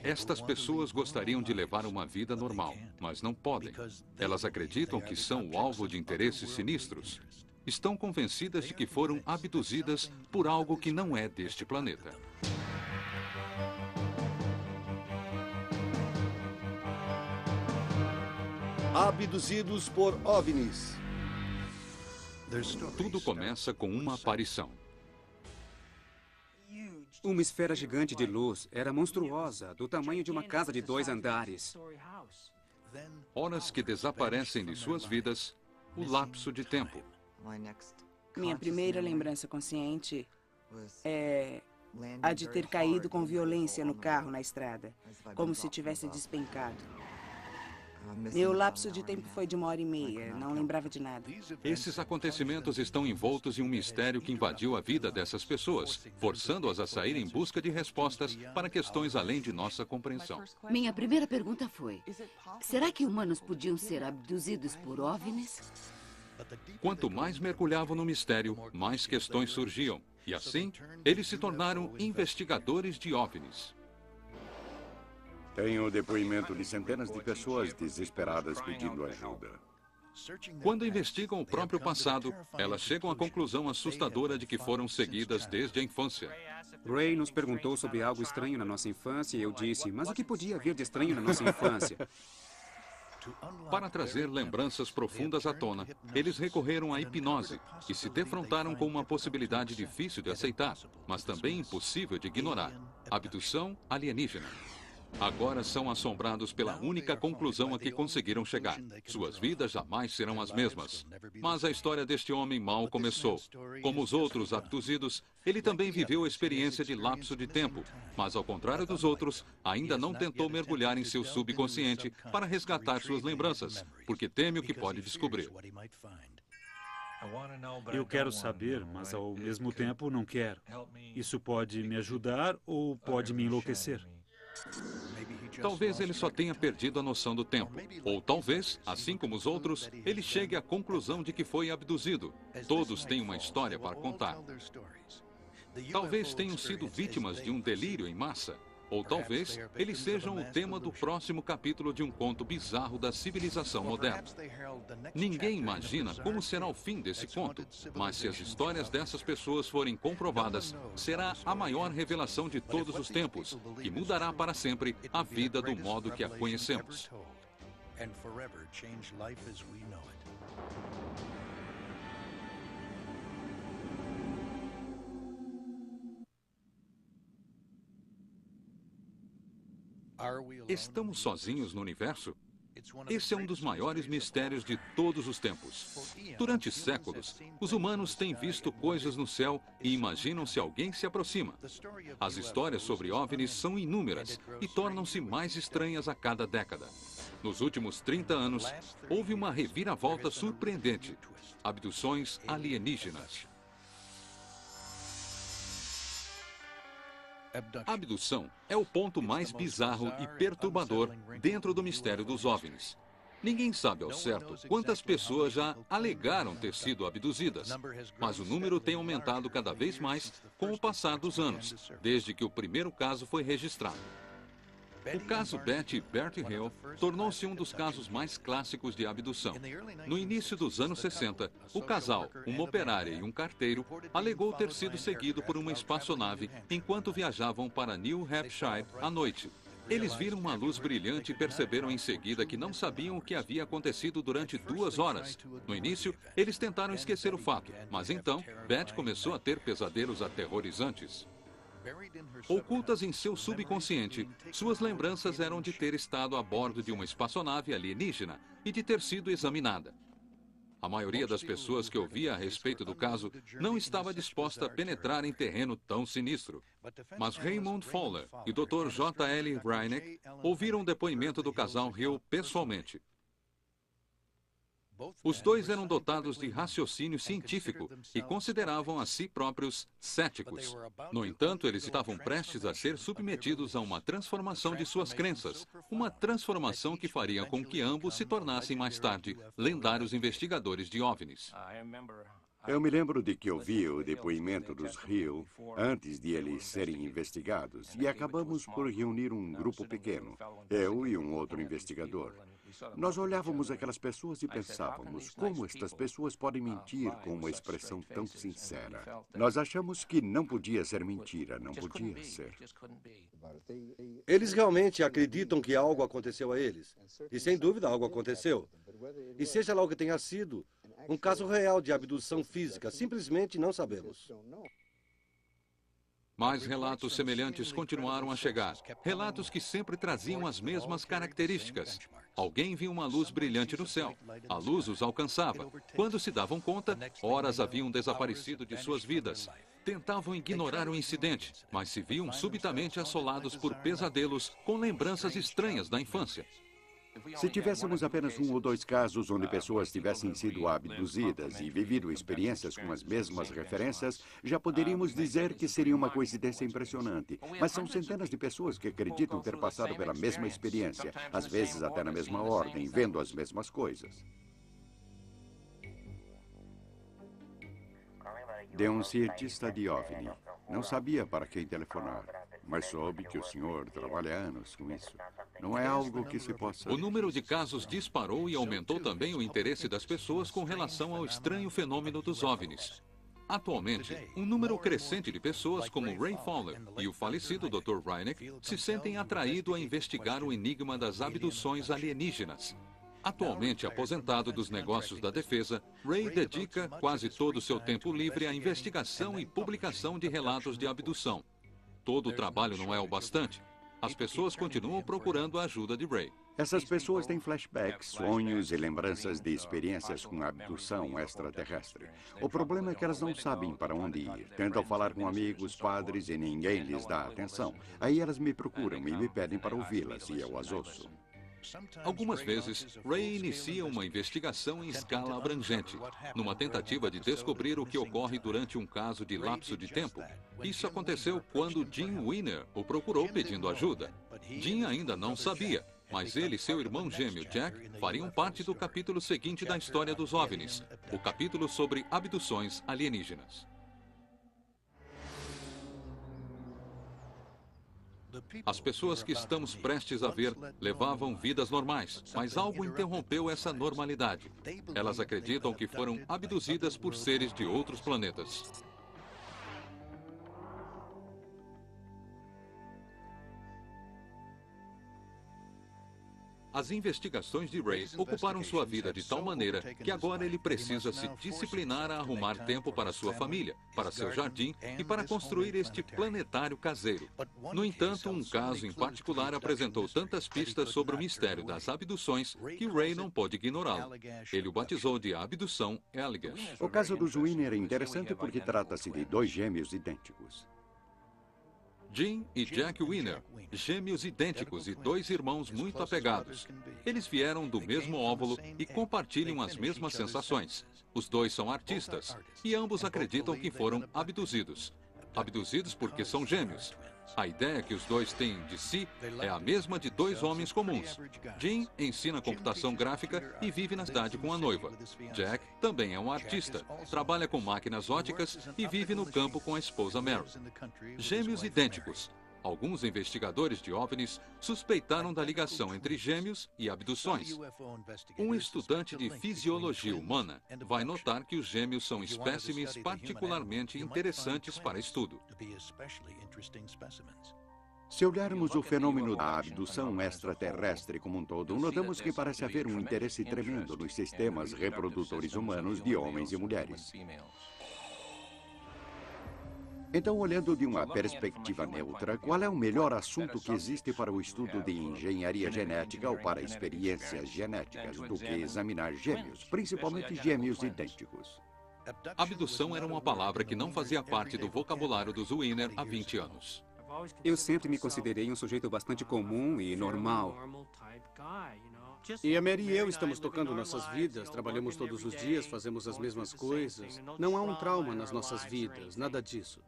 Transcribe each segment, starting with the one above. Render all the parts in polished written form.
Estas pessoas gostariam de levar uma vida normal, mas não podem. Elas acreditam que são o alvo de interesses sinistros. Estão convencidas de que foram abduzidas por algo que não é deste planeta. Abduzidos por OVNIs. Tudo começa com uma aparição. Uma esfera gigante de luz era monstruosa, do tamanho de uma casa de 2 andares. Horas que desaparecem de suas vidas, o lapso de tempo. Minha primeira lembrança consciente é a de ter caído com violência no carro na estrada, como se tivesse despencado. Meu lapso de tempo foi de 1h30, não lembrava de nada. Esses acontecimentos estão envoltos em um mistério que invadiu a vida dessas pessoas, forçando-as a sair em busca de respostas para questões além de nossa compreensão. Minha primeira pergunta foi: será que humanos podiam ser abduzidos por OVNIs? Quanto mais mergulhavam no mistério, mais questões surgiam. E assim, eles se tornaram investigadores de OVNIs. Tenho o depoimento de centenas de pessoas desesperadas pedindo ajuda. Quando investigam o próprio passado, elas chegam à conclusão assustadora de que foram seguidas desde a infância. Ray nos perguntou sobre algo estranho na nossa infância e eu disse, mas o que podia haver de estranho na nossa infância? Para trazer lembranças profundas à tona, eles recorreram à hipnose e se defrontaram com uma possibilidade difícil de aceitar, mas também impossível de ignorar: abdução alienígena. Agora são assombrados pela única conclusão a que conseguiram chegar: suas vidas jamais serão as mesmas. Mas a história deste homem mal começou. Como os outros abduzidos, ele também viveu a experiência de lapso de tempo, mas ao contrário dos outros, ainda não tentou mergulhar em seu subconsciente para resgatar suas lembranças, porque teme o que pode descobrir. Eu quero saber, mas ao mesmo tempo não quero. Isso pode me ajudar ou pode me enlouquecer. Talvez ele só tenha perdido a noção do tempo. Ou talvez, assim como os outros, ele chegue à conclusão de que foi abduzido. Todos têm uma história para contar. Talvez tenham sido vítimas de um delírio em massa. Ou talvez eles sejam o tema do próximo capítulo de um conto bizarro da civilização moderna. Ninguém imagina como será o fim desse conto, mas se as histórias dessas pessoas forem comprovadas, será a maior revelação de todos os tempos, que mudará para sempre a vida do modo que a conhecemos. Estamos sozinhos no universo? Esse é um dos maiores mistérios de todos os tempos. Durante séculos, os humanos têm visto coisas no céu e imaginam se alguém se aproxima. As histórias sobre OVNIs são inúmeras e tornam-se mais estranhas a cada década. Nos últimos 30 anos, houve uma reviravolta surpreendente: abduções alienígenas. Abdução é o ponto mais bizarro e perturbador dentro do mistério dos OVNIs. Ninguém sabe ao certo quantas pessoas já alegaram ter sido abduzidas, mas o número tem aumentado cada vez mais com o passar dos anos, desde que o primeiro caso foi registrado. O caso Betty e Bert Hill tornou-se um dos casos mais clássicos de abdução. No início dos anos 60, o casal, uma operária e um carteiro, alegou ter sido seguido por uma espaçonave enquanto viajavam para New Hampshire à noite. Eles viram uma luz brilhante e perceberam em seguida que não sabiam o que havia acontecido durante 2 horas. No início, eles tentaram esquecer o fato, mas então, Beth começou a ter pesadelos aterrorizantes. Ocultas em seu subconsciente, suas lembranças eram de ter estado a bordo de uma espaçonave alienígena e de ter sido examinada. A maioria das pessoas que ouvia a respeito do caso não estava disposta a penetrar em terreno tão sinistro. Mas Raymond Fowler e Dr. J.L. Reineck ouviram o depoimento do casal Hill pessoalmente. Os dois eram dotados de raciocínio científico e consideravam a si próprios céticos. No entanto, eles estavam prestes a ser submetidos a uma transformação de suas crenças, uma transformação que faria com que ambos se tornassem mais tarde lendários investigadores de OVNIs. Eu me lembro de que ouvi o depoimento dos Hill antes de eles serem investigados e acabamos por reunir um grupo pequeno, eu e um outro investigador. Nós olhávamos aquelas pessoas e pensávamos, como estas pessoas podem mentir com uma expressão tão sincera? Nós achamos que não podia ser mentira, não podia ser. Eles realmente acreditam que algo aconteceu a eles. E sem dúvida algo aconteceu. E seja lá o que tenha sido, um caso real de abdução física, simplesmente não sabemos. Mais relatos semelhantes continuaram a chegar. Relatos que sempre traziam as mesmas características. Alguém viu uma luz brilhante no céu. A luz os alcançava. Quando se davam conta, horas haviam desaparecido de suas vidas. Tentavam ignorar o incidente, mas se viam subitamente assolados por pesadelos com lembranças estranhas da infância. Se tivéssemos apenas um ou dois casos onde pessoas tivessem sido abduzidas e vivido experiências com as mesmas referências, já poderíamos dizer que seria uma coincidência impressionante. Mas são centenas de pessoas que acreditam ter passado pela mesma experiência, às vezes até na mesma ordem, vendo as mesmas coisas. De um cientista de OVNI. Não sabia para quem telefonar, mas soube que o senhor trabalha há anos com isso. Não é algo que se possa... O número de casos disparou e aumentou também o interesse das pessoas com relação ao estranho fenômeno dos OVNIs. Atualmente, um número crescente de pessoas como Ray Fowler e o falecido Dr. Reineck se sentem atraídos a investigar o enigma das abduções alienígenas. Atualmente aposentado dos negócios da defesa, Ray dedica quase todo o seu tempo livre à investigação e publicação de relatos de abdução. Todo o trabalho não é o bastante. As pessoas continuam procurando a ajuda de Ray. Essas pessoas têm flashbacks, sonhos e lembranças de experiências com abdução extraterrestre. O problema é que elas não sabem para onde ir. Tentam falar com amigos, padres e ninguém lhes dá atenção. Aí elas me procuram e me pedem para ouvi-las e eu as ouço. Algumas vezes, Ray inicia uma investigação em escala abrangente, numa tentativa de descobrir o que ocorre durante um caso de lapso de tempo. Isso aconteceu quando Jim Weiner o procurou pedindo ajuda. Jim ainda não sabia, mas ele e seu irmão gêmeo Jack fariam parte do capítulo seguinte da história dos OVNIs, o capítulo sobre abduções alienígenas. As pessoas que estamos prestes a ver levavam vidas normais, mas algo interrompeu essa normalidade. Elas acreditam que foram abduzidas por seres de outros planetas. As investigações de Ray ocuparam sua vida de tal maneira que agora ele precisa se disciplinar a arrumar tempo para sua família, para seu jardim e para construir este planetário caseiro. No entanto, um caso em particular apresentou tantas pistas sobre o mistério das abduções que Ray não pôde ignorá-lo. Ele o batizou de abdução Allagash. O caso do Weiner é interessante porque trata-se de dois gêmeos idênticos. Jim e Jack Weiner, gêmeos idênticos e dois irmãos muito apegados. Eles vieram do mesmo óvulo e compartilham as mesmas sensações. Os dois são artistas e ambos acreditam que foram abduzidos. Abduzidos porque são gêmeos. A ideia que os dois têm de si é a mesma de dois homens comuns. Jim ensina computação gráfica e vive na cidade com a noiva. Jack também é um artista, trabalha com máquinas óticas e vive no campo com a esposa Mary. Gêmeos idênticos. Alguns investigadores de OVNIs suspeitaram da ligação entre gêmeos e abduções. Um estudante de fisiologia humana vai notar que os gêmeos são espécimes particularmente interessantes para estudo. Se olharmos o fenômeno da abdução extraterrestre como um todo, notamos que parece haver um interesse tremendo nos sistemas reprodutores humanos de homens e mulheres. Então, olhando de uma perspectiva neutra, qual é o melhor assunto que existe para o estudo de engenharia genética ou para experiências genéticas do que examinar gêmeos, principalmente gêmeos idênticos? Abdução era uma palavra que não fazia parte do vocabulário dos Weiner há 20 anos. Eu sempre me considerei um sujeito bastante comum e normal. E a Mary e eu estamos tocando nossas vidas, trabalhamos todos os dias, fazemos as mesmas coisas. Não há um trauma nas nossas vidas, nada disso.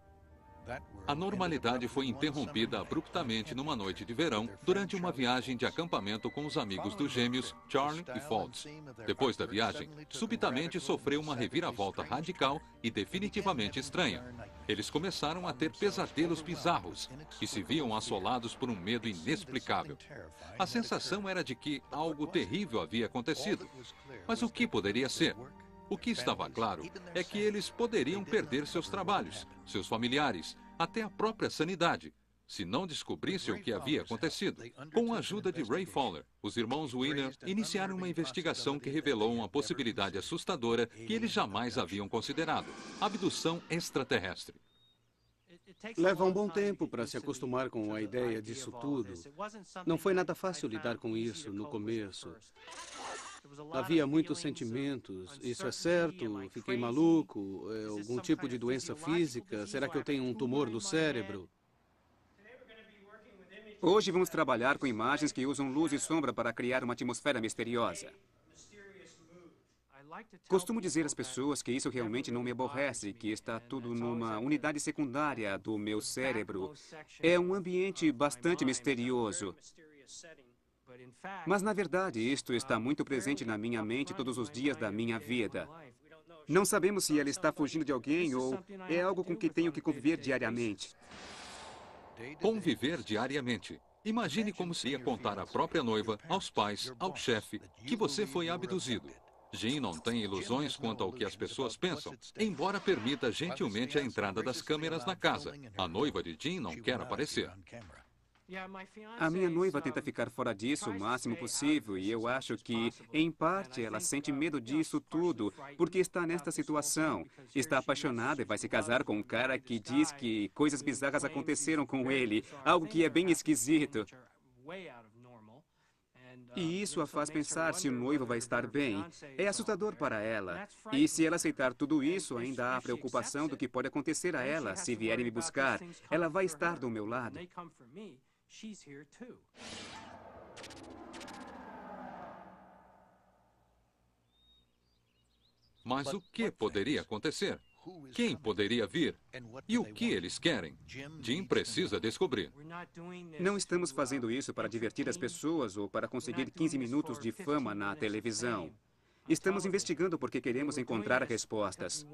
A normalidade foi interrompida abruptamente numa noite de verão, durante uma viagem de acampamento com os amigos dos gêmeos Charlie e Fultz. Depois da viagem, subitamente sofreu uma reviravolta radical e definitivamente estranha. Eles começaram a ter pesadelos bizarros e se viam assolados por um medo inexplicável. A sensação era de que algo terrível havia acontecido. Mas o que poderia ser? O que estava claro é que eles poderiam perder seus trabalhos, seus familiares, até a própria sanidade, se não descobrissem o que havia acontecido. Com a ajuda de Ray Fowler, os irmãos Wiener iniciaram uma investigação que revelou uma possibilidade assustadora que eles jamais haviam considerado: abdução extraterrestre. Leva um bom tempo para se acostumar com a ideia disso tudo. Não foi nada fácil lidar com isso no começo. Havia muitos sentimentos. Isso é certo? Fiquei maluco? É algum tipo de doença física? Será que eu tenho um tumor no cérebro? Hoje vamos trabalhar com imagens que usam luz e sombra para criar uma atmosfera misteriosa. Costumo dizer às pessoas que isso realmente não me aborrece, que está tudo numa unidade secundária do meu cérebro. É um ambiente bastante misterioso. Mas, na verdade, isto está muito presente na minha mente todos os dias da minha vida. Não sabemos se ela está fugindo de alguém ou é algo com que tenho que conviver diariamente. Conviver diariamente. Imagine como seria contar à própria noiva, aos pais, ao chefe, que você foi abduzido. Jim não tem ilusões quanto ao que as pessoas pensam, embora permita gentilmente a entrada das câmeras na casa. A noiva de Jim não quer aparecer. A minha noiva tenta ficar fora disso o máximo possível e eu acho que, em parte, ela sente medo disso tudo porque está nesta situação. Está apaixonada e vai se casar com um cara que diz que coisas bizarras aconteceram com ele, algo que é bem esquisito. E isso a faz pensar se o noivo vai estar bem. É assustador para ela. E se ela aceitar tudo isso, ainda há a preocupação do que pode acontecer a ela se vierem me buscar. Ela vai estar do meu lado. Mas o que poderia acontecer? Quem poderia vir? E o que eles querem? Jim precisa descobrir. Não estamos fazendo isso para divertir as pessoas ou para conseguir 15 minutos de fama na televisão. Estamos investigando porque queremos encontrar respostas.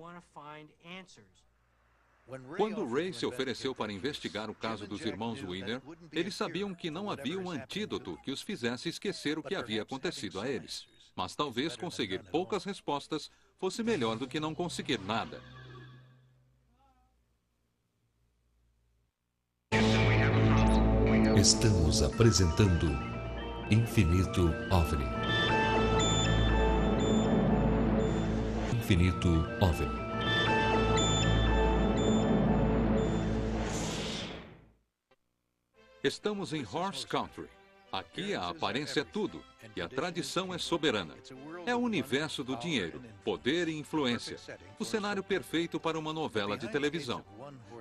Quando Ray se ofereceu para investigar o caso dos irmãos Wiener, eles sabiam que não havia um antídoto que os fizesse esquecer o que havia acontecido a eles. Mas talvez conseguir poucas respostas fosse melhor do que não conseguir nada. Estamos apresentando Infinito OVNI. Infinito OVNI. Estamos em Horse Country. Aqui a aparência é tudo e a tradição é soberana. É o universo do dinheiro, poder e influência. O cenário perfeito para uma novela de televisão.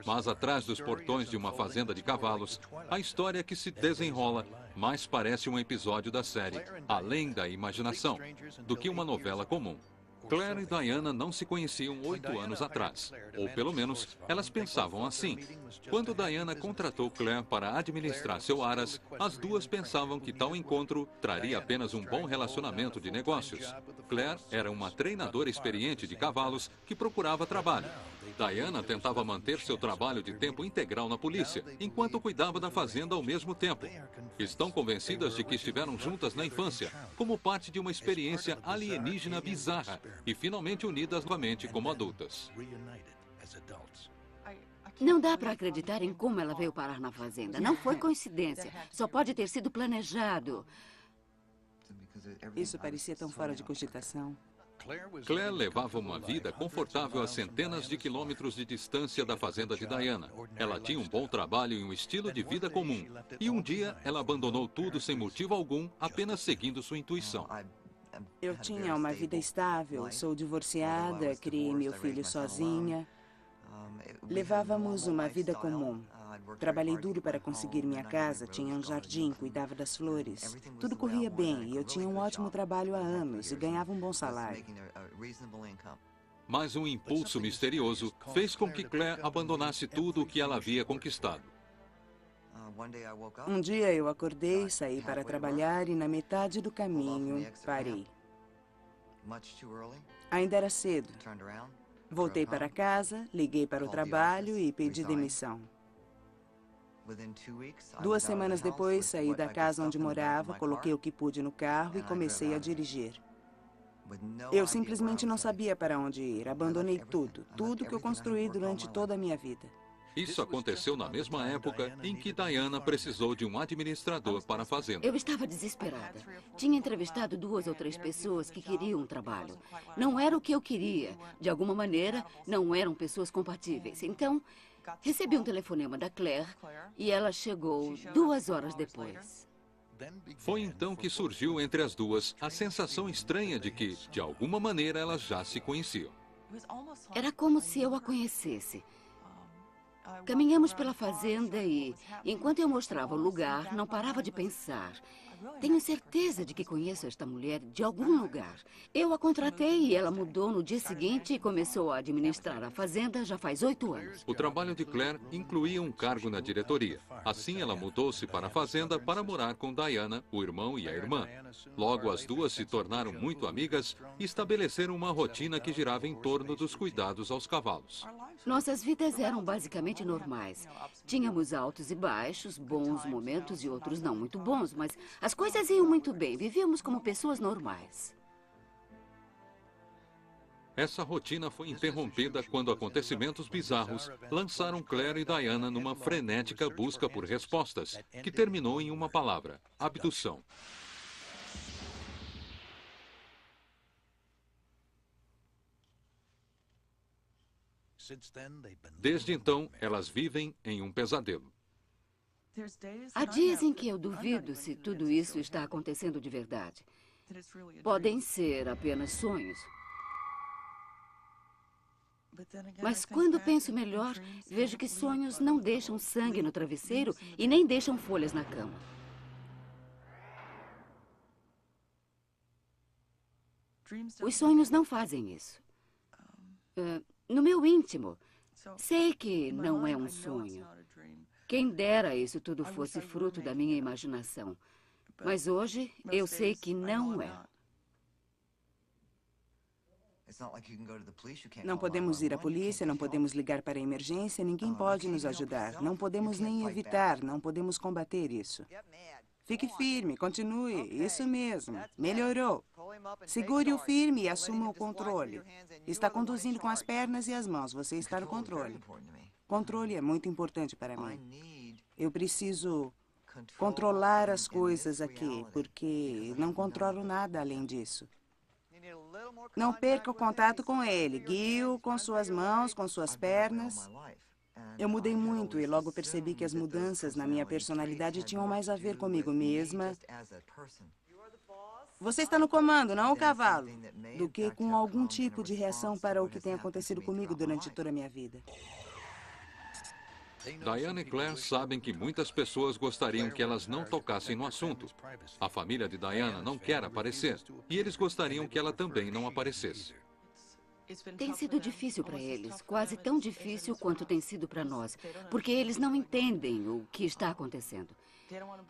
Mas atrás dos portões de uma fazenda de cavalos, a história que se desenrola mais parece um episódio da série Além da Imaginação do que uma novela comum. Claire e Diana não se conheciam 8 anos atrás, ou pelo menos elas pensavam assim. Quando Diana contratou Claire para administrar seu Aras, as duas pensavam que tal encontro traria apenas um bom relacionamento de negócios. Claire era uma treinadora experiente de cavalos que procurava trabalho. Diana tentava manter seu trabalho de tempo integral na polícia, enquanto cuidava da fazenda ao mesmo tempo. Estão convencidas de que estiveram juntas na infância, como parte de uma experiência alienígena bizarra, e finalmente unidas novamente como adultas. Não dá para acreditar em como ela veio parar na fazenda. Não foi coincidência. Só pode ter sido planejado. Isso parecia tão fora de cogitação. Claire levava uma vida confortável a centenas de quilômetros de distância da fazenda de Diana. Ela tinha um bom trabalho e um estilo de vida comum. E um dia, ela abandonou tudo sem motivo algum, apenas seguindo sua intuição. Eu tinha uma vida estável, sou divorciada, criei meu filho sozinha. Levávamos uma vida comum. Trabalhei duro para conseguir minha casa, tinha um jardim, cuidava das flores. Tudo corria bem e eu tinha um ótimo trabalho há anos e ganhava um bom salário. Mas um impulso misterioso fez com que Claire abandonasse tudo o que ela havia conquistado. Um dia eu acordei, saí para trabalhar e na metade do caminho parei. Ainda era cedo. Voltei para casa, liguei para o trabalho e pedi demissão. 2 semanas depois, saí da casa onde morava, coloquei o que pude no carro e comecei a dirigir. Eu simplesmente não sabia para onde ir. Abandonei tudo que eu construí durante toda a minha vida. Isso aconteceu na mesma época em que Diana precisou de um administrador para a fazenda. Eu estava desesperada. Tinha entrevistado 2 ou 3 pessoas que queriam um trabalho. Não era o que eu queria. De alguma maneira, não eram pessoas compatíveis. Então, recebi um telefonema da Claire e ela chegou 2 horas depois. Foi então que surgiu entre as duas a sensação estranha de que, de alguma maneira, elas já se conheciam. Era como se eu a conhecesse. Caminhamos pela fazenda e, enquanto eu mostrava o lugar, não parava de pensar. Tenho certeza de que conheço esta mulher de algum lugar. Eu a contratei e ela mudou no dia seguinte e começou a administrar a fazenda já faz 8 anos. O trabalho de Claire incluía um cargo na diretoria. Assim, ela mudou-se para a fazenda para morar com Diana, o irmão e a irmã. Logo, as duas se tornaram muito amigas e estabeleceram uma rotina que girava em torno dos cuidados aos cavalos. Nossas vidas eram basicamente normais. Tínhamos altos e baixos, bons momentos e outros não muito bons, mas as coisas iam muito bem. Vivíamos como pessoas normais. Essa rotina foi interrompida quando acontecimentos bizarros lançaram Claire e Diana numa frenética busca por respostas, que terminou em uma palavra: abdução. Desde então, elas vivem em um pesadelo. Há dias em que eu duvido se tudo isso está acontecendo de verdade. Podem ser apenas sonhos. Mas quando penso melhor, vejo que sonhos não deixam sangue no travesseiro e nem deixam folhas na cama. Os sonhos não fazem isso. No meu íntimo, sei que não é um sonho. Quem dera isso tudo fosse fruto da minha imaginação. Mas hoje eu sei que não é. Não podemos ir à polícia, não podemos ligar para a emergência, ninguém pode nos ajudar. Não podemos nem evitar, não podemos combater isso. Fique firme, continue, isso mesmo, melhorou. Segure-o firme e assuma o controle. Está conduzindo com as pernas e as mãos, você está no controle. Controle é muito importante para mim. Eu preciso controlar as coisas aqui, porque não controlo nada além disso. Não perca o contato com ele. Guie-o com suas mãos, com suas pernas. Eu mudei muito e logo percebi que as mudanças na minha personalidade tinham mais a ver comigo mesma. Você está no comando, não o cavalo, do que com algum tipo de reação para o que tem acontecido comigo durante toda a minha vida. Diana e Claire sabem que muitas pessoas gostariam que elas não tocassem no assunto. A família de Diana não quer aparecer, e eles gostariam que ela também não aparecesse. Tem sido difícil para eles, quase tão difícil quanto tem sido para nós, porque eles não entendem o que está acontecendo.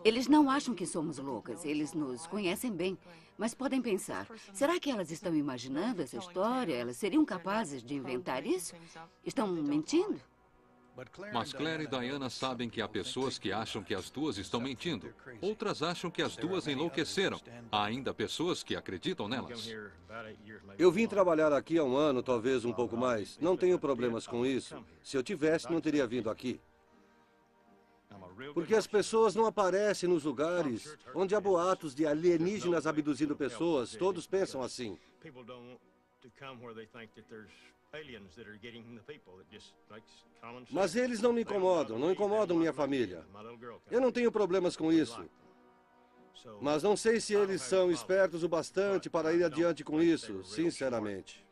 Eles não acham que somos loucas, eles nos conhecem bem, mas podem pensar, será que elas estão imaginando essa história? Elas seriam capazes de inventar isso? Estão mentindo? Mas Claire e Diana sabem que há pessoas que acham que as duas estão mentindo. Outras acham que as duas enlouqueceram. Há ainda pessoas que acreditam nelas. Eu vim trabalhar aqui há 1 ano, talvez um pouco mais. Não tenho problemas com isso. Se eu tivesse, não teria vindo aqui. Porque as pessoas não aparecem nos lugares onde há boatos de alienígenas abduzindo pessoas. Todos pensam assim. Mas eles não me incomodam, não incomodam minha família. Eu não tenho problemas com isso. Mas não sei se eles são espertos o bastante para ir adiante com isso, sinceramente.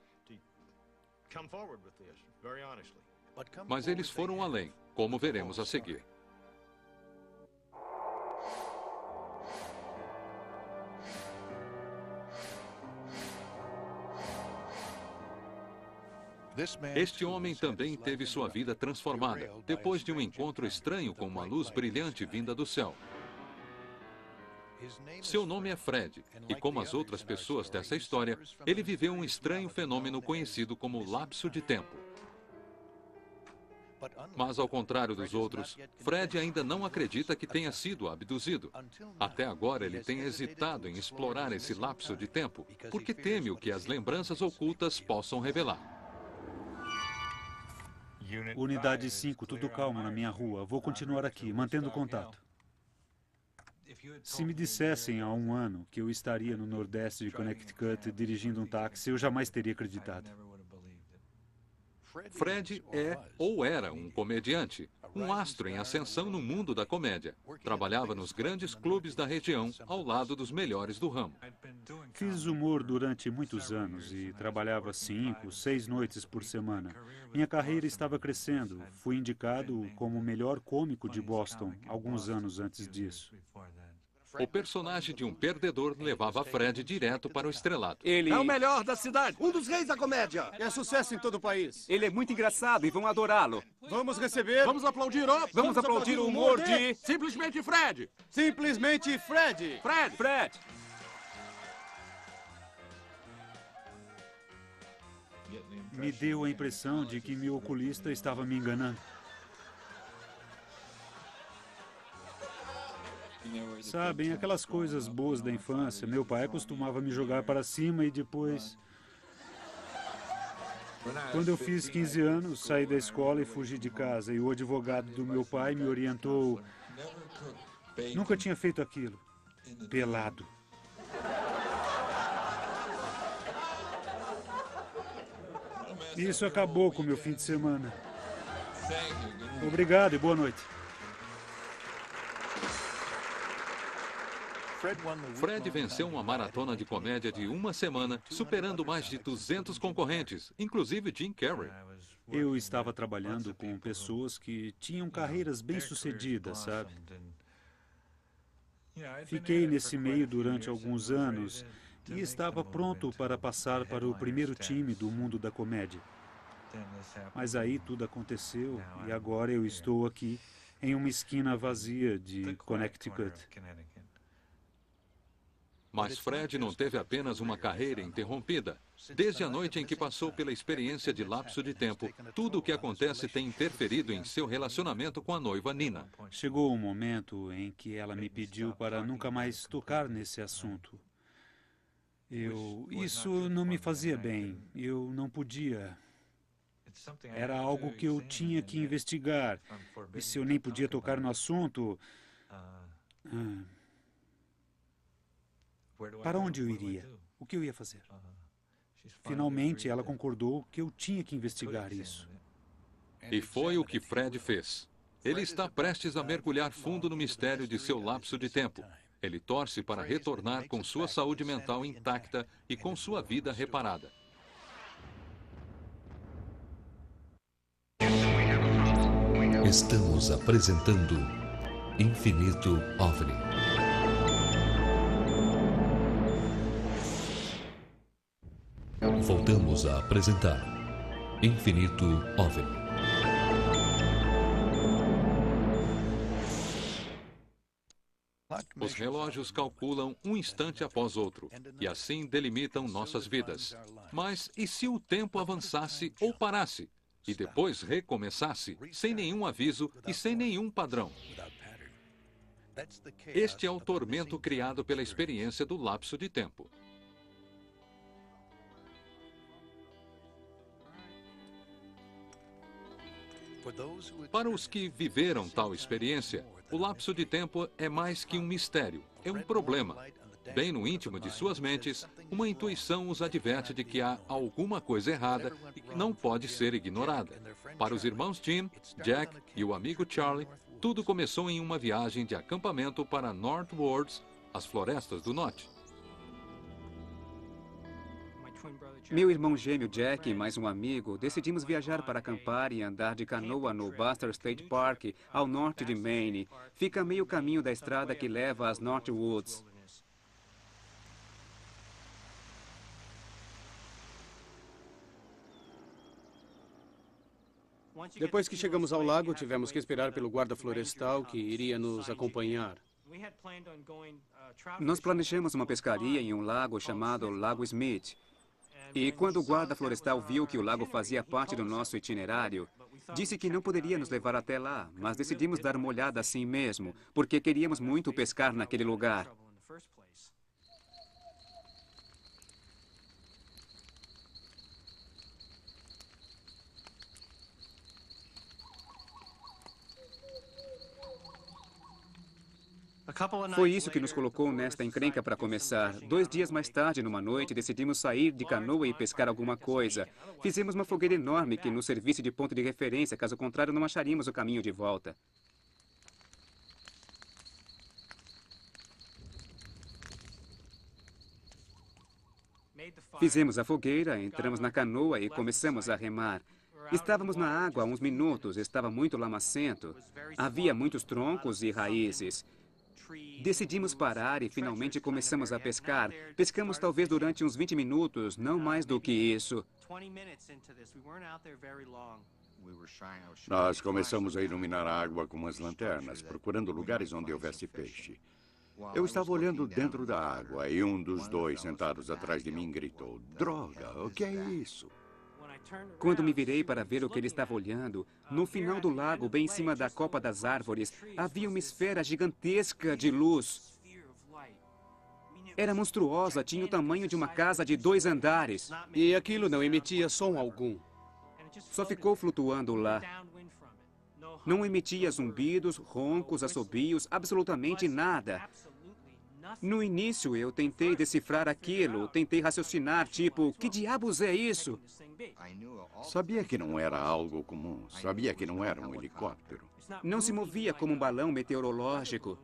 Mas eles foram além, como veremos a seguir. Este homem também teve sua vida transformada depois de um encontro estranho com uma luz brilhante vinda do céu. Seu nome é Fred, e como as outras pessoas dessa história, ele viveu um estranho fenômeno conhecido como lapso de tempo. Mas, ao contrário dos outros, Fred ainda não acredita que tenha sido abduzido. Até agora, ele tem hesitado em explorar esse lapso de tempo, porque teme o que as lembranças ocultas possam revelar. Unidade 5, tudo calmo na minha rua. Vou continuar aqui, mantendo contato. Se me dissessem há um ano que eu estaria no Nordeste de Connecticut dirigindo um táxi, eu jamais teria acreditado. Fred é ou era um comediante, um astro em ascensão no mundo da comédia. Trabalhava nos grandes clubes da região, ao lado dos melhores do ramo. Fiz humor durante muitos anos e trabalhava 5, 6 noites por semana. Minha carreira estava crescendo. Fui indicado como o melhor cômico de Boston alguns anos antes disso. O personagem de um perdedor levava Fred direto para o estrelato. Ele É o melhor da cidade. Um dos reis da comédia. É sucesso em todo o país. Ele é muito engraçado e vão adorá-lo. Vamos receber... Vamos aplaudir Vamos aplaudir o humor de... Simplesmente Fred. Simplesmente Fred. Fred. Fred. Me deu a impressão de que meu oculista estava me enganando. Sabem, aquelas coisas boas da infância. Meu pai costumava me jogar para cima e depois... Quando eu fiz 15 anos, saí da escola e fugi de casa. E o advogado do meu pai me orientou. Nunca tinha feito aquilo. Pelado. Isso acabou com o meu fim de semana. Obrigado e boa noite. Fred venceu uma maratona de comédia de uma semana, superando mais de 200 concorrentes, inclusive Jim Carrey. Eu estava trabalhando com pessoas que tinham carreiras bem-sucedidas, sabe? Fiquei nesse meio durante alguns anos e estava pronto para passar para o primeiro time do mundo da comédia. Mas aí tudo aconteceu e agora eu estou aqui em uma esquina vazia de Connecticut. Mas Fred não teve apenas uma carreira interrompida. Desde a noite em que passou pela experiência de lapso de tempo, tudo o que acontece tem interferido em seu relacionamento com a noiva Nina. Chegou um momento em que ela me pediu para nunca mais tocar nesse assunto. Isso não me fazia bem. Eu não podia. Era algo que eu tinha que investigar. E se eu nem podia tocar no assunto... Para onde eu iria? O que eu ia fazer? Finalmente, ela concordou que eu tinha que investigar isso. E foi o que Fred fez. Ele está prestes a mergulhar fundo no mistério de seu lapso de tempo. Ele torce para retornar com sua saúde mental intacta e com sua vida reparada. Estamos apresentando Infinito OVNI. Voltamos a apresentar Infinito OVNI. Os relógios calculam um instante após outro, e assim delimitam nossas vidas. Mas e se o tempo avançasse ou parasse, e depois recomeçasse, sem nenhum aviso e sem nenhum padrão? Este é o tormento criado pela experiência do lapso de tempo. Para os que viveram tal experiência, o lapso de tempo é mais que um mistério, é um problema. Bem no íntimo de suas mentes, uma intuição os adverte de que há alguma coisa errada e que não pode ser ignorada. Para os irmãos Jim, Jack e o amigo Charlie, tudo começou em uma viagem de acampamento para Northwards, as florestas do norte. Meu irmão gêmeo Jack e mais um amigo decidimos viajar para acampar e andar de canoa no Buster State Park, ao norte de Maine. Fica a meio caminho da estrada que leva às Northwoods. Depois que chegamos ao lago, tivemos que esperar pelo guarda florestal que iria nos acompanhar. Nós planejamos uma pescaria em um lago chamado Lago Smith. E quando o guarda florestal viu que o lago fazia parte do nosso itinerário, disse que não poderia nos levar até lá, mas decidimos dar uma olhada assim mesmo, porque queríamos muito pescar naquele lugar. Foi isso que nos colocou nesta encrenca para começar. 2 dias mais tarde, numa noite, decidimos sair de canoa e pescar alguma coisa. Fizemos uma fogueira enorme que nos servisse de ponto de referência, caso contrário não acharíamos o caminho de volta. Fizemos a fogueira, entramos na canoa e começamos a remar. Estávamos na água há uns minutos, estava muito lamacento. Havia muitos troncos e raízes. Decidimos parar e finalmente começamos a pescar. Pescamos talvez durante uns 20 minutos, não mais do que isso. Nós começamos a iluminar a água com as lanternas, procurando lugares onde houvesse peixe. Eu estava olhando dentro da água e um dos dois sentados atrás de mim gritou: "Droga, o que é isso?" Quando me virei para ver o que ele estava olhando, no final do lago, bem em cima da copa das árvores, havia uma esfera gigantesca de luz. Era monstruosa, tinha o tamanho de uma casa de 2 andares. E aquilo não emitia som algum. Só ficou flutuando lá. Não emitia zumbidos, roncos, assobios, absolutamente nada. No início, eu tentei decifrar aquilo, tentei raciocinar, tipo, que diabos é isso? Sabia que não era algo comum, sabia que não era um helicóptero. Não se movia como um balão meteorológico.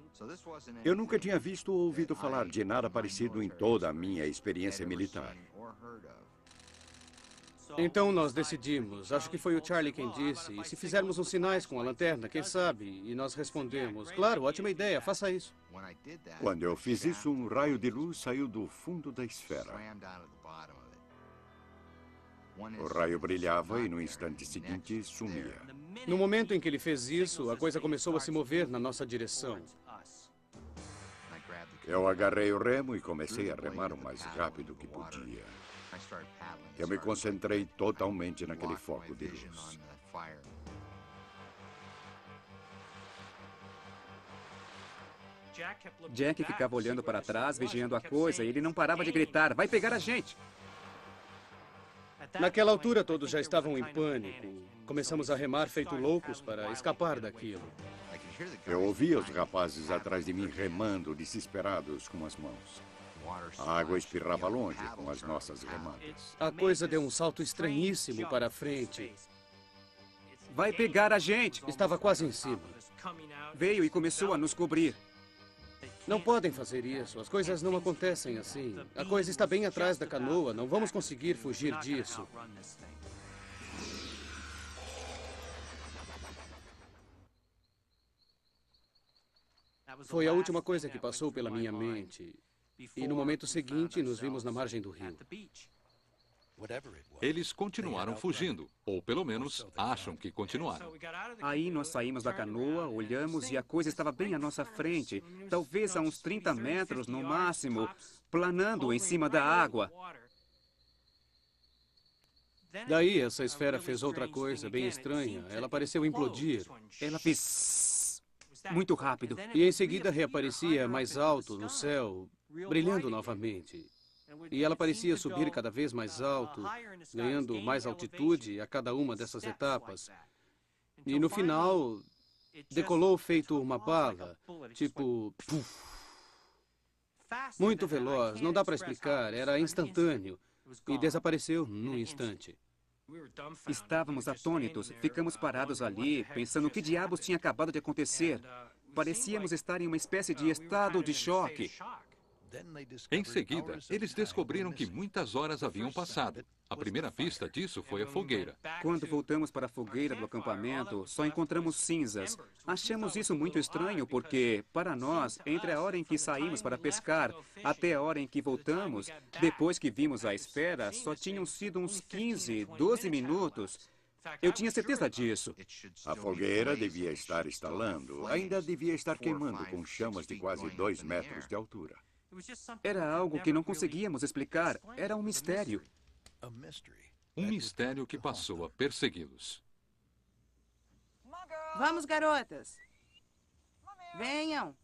Eu nunca tinha visto ou ouvido falar de nada parecido em toda a minha experiência militar. Então nós decidimos, acho que foi o Charlie quem disse, e se fizermos uns sinais com a lanterna, quem sabe? E nós respondemos, claro, ótima ideia, faça isso. Quando eu fiz isso, um raio de luz saiu do fundo da esfera. O raio brilhava e no instante seguinte sumia. No momento em que ele fez isso, a coisa começou a se mover na nossa direção. Eu agarrei o remo e comecei a remar o mais rápido que podia. Eu me concentrei totalmente naquele foco de luz. Jack ficava olhando para trás, vigiando a coisa, e ele não parava de gritar, vai pegar a gente! Naquela altura, todos já estavam em pânico. Começamos a remar feito loucos para escapar daquilo. Eu ouvia os rapazes atrás de mim remando, desesperados com as mãos. A água espirrava longe com as nossas remadas. A coisa deu um salto estranhíssimo para a frente. Vai pegar a gente! Estava quase em cima. Veio e começou a nos cobrir. Não podem fazer isso. As coisas não acontecem assim. A coisa está bem atrás da canoa. Não vamos conseguir fugir disso. Foi a última coisa que passou pela minha mente. E no momento seguinte, nos vimos na margem do rio. Eles continuaram fugindo, ou pelo menos acham que continuaram. Aí nós saímos da canoa, olhamos e a coisa estava bem à nossa frente, talvez a uns 30 metros no máximo, planando em cima da água. Daí essa esfera fez outra coisa bem estranha. Ela pareceu implodir. Ela fez muito rápido. E em seguida reaparecia mais alto no céu, brilhando novamente. E ela parecia subir cada vez mais alto, ganhando mais altitude a cada uma dessas etapas. E no final, decolou feito uma bala, tipo... muito veloz, não dá para explicar, era instantâneo. E desapareceu num instante. Estávamos atônitos, ficamos parados ali, pensando o que diabos tinha acabado de acontecer. Parecíamos estar em uma espécie de estado de choque. Em seguida, eles descobriram que muitas horas haviam passado. A primeira pista disso foi a fogueira. Quando voltamos para a fogueira do acampamento, só encontramos cinzas. Achamos isso muito estranho porque, para nós, entre a hora em que saímos para pescar até a hora em que voltamos, depois que vimos a esfera, só tinham sido uns 15, 12 minutos. Eu tinha certeza disso. A fogueira devia estar estalando. Ainda devia estar queimando com chamas de quase 2 metros de altura. Era algo que não conseguíamos explicar. Era um mistério. Um mistério que passou a persegui-los. Vamos, garotas. Venham.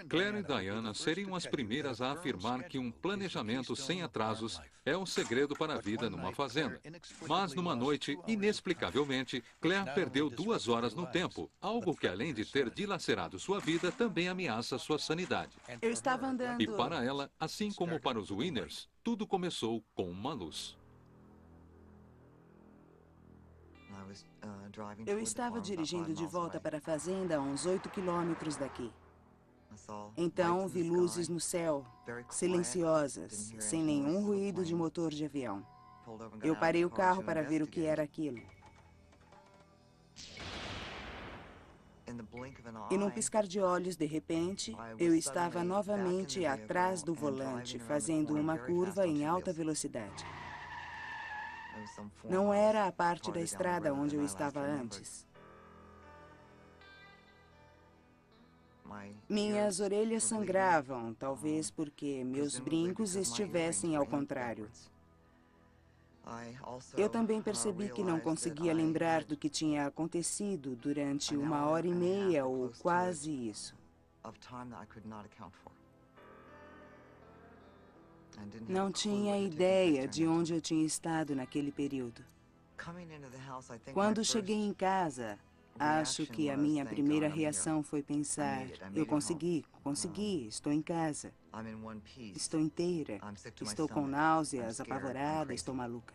Claire e Diana seriam as primeiras a afirmar que um planejamento sem atrasos é um segredo para a vida numa fazenda. Mas numa noite, inexplicavelmente, Claire perdeu 2 horas no tempo, algo que, além de ter dilacerado sua vida, também ameaça sua sanidade. Eu estava andando... E para ela, assim como para os Winners, tudo começou com uma luz. Eu estava dirigindo de volta para a fazenda a uns 8 quilômetros daqui. Então, vi luzes no céu, silenciosas, sem nenhum ruído de motor de avião. Eu parei o carro para ver o que era aquilo. E num piscar de olhos, de repente, eu estava novamente atrás do volante, fazendo uma curva em alta velocidade. Não era a parte da estrada onde eu estava antes. Minhas orelhas sangravam, talvez porque meus brincos estivessem ao contrário. Eu também percebi que não conseguia lembrar do que tinha acontecido durante 1h30 ou quase isso. Não tinha ideia de onde eu tinha estado naquele período. Quando cheguei em casa, acho que a minha primeira reação foi pensar: eu consegui, estou em casa, estou inteira, estou com náuseas, apavorada, estou maluca.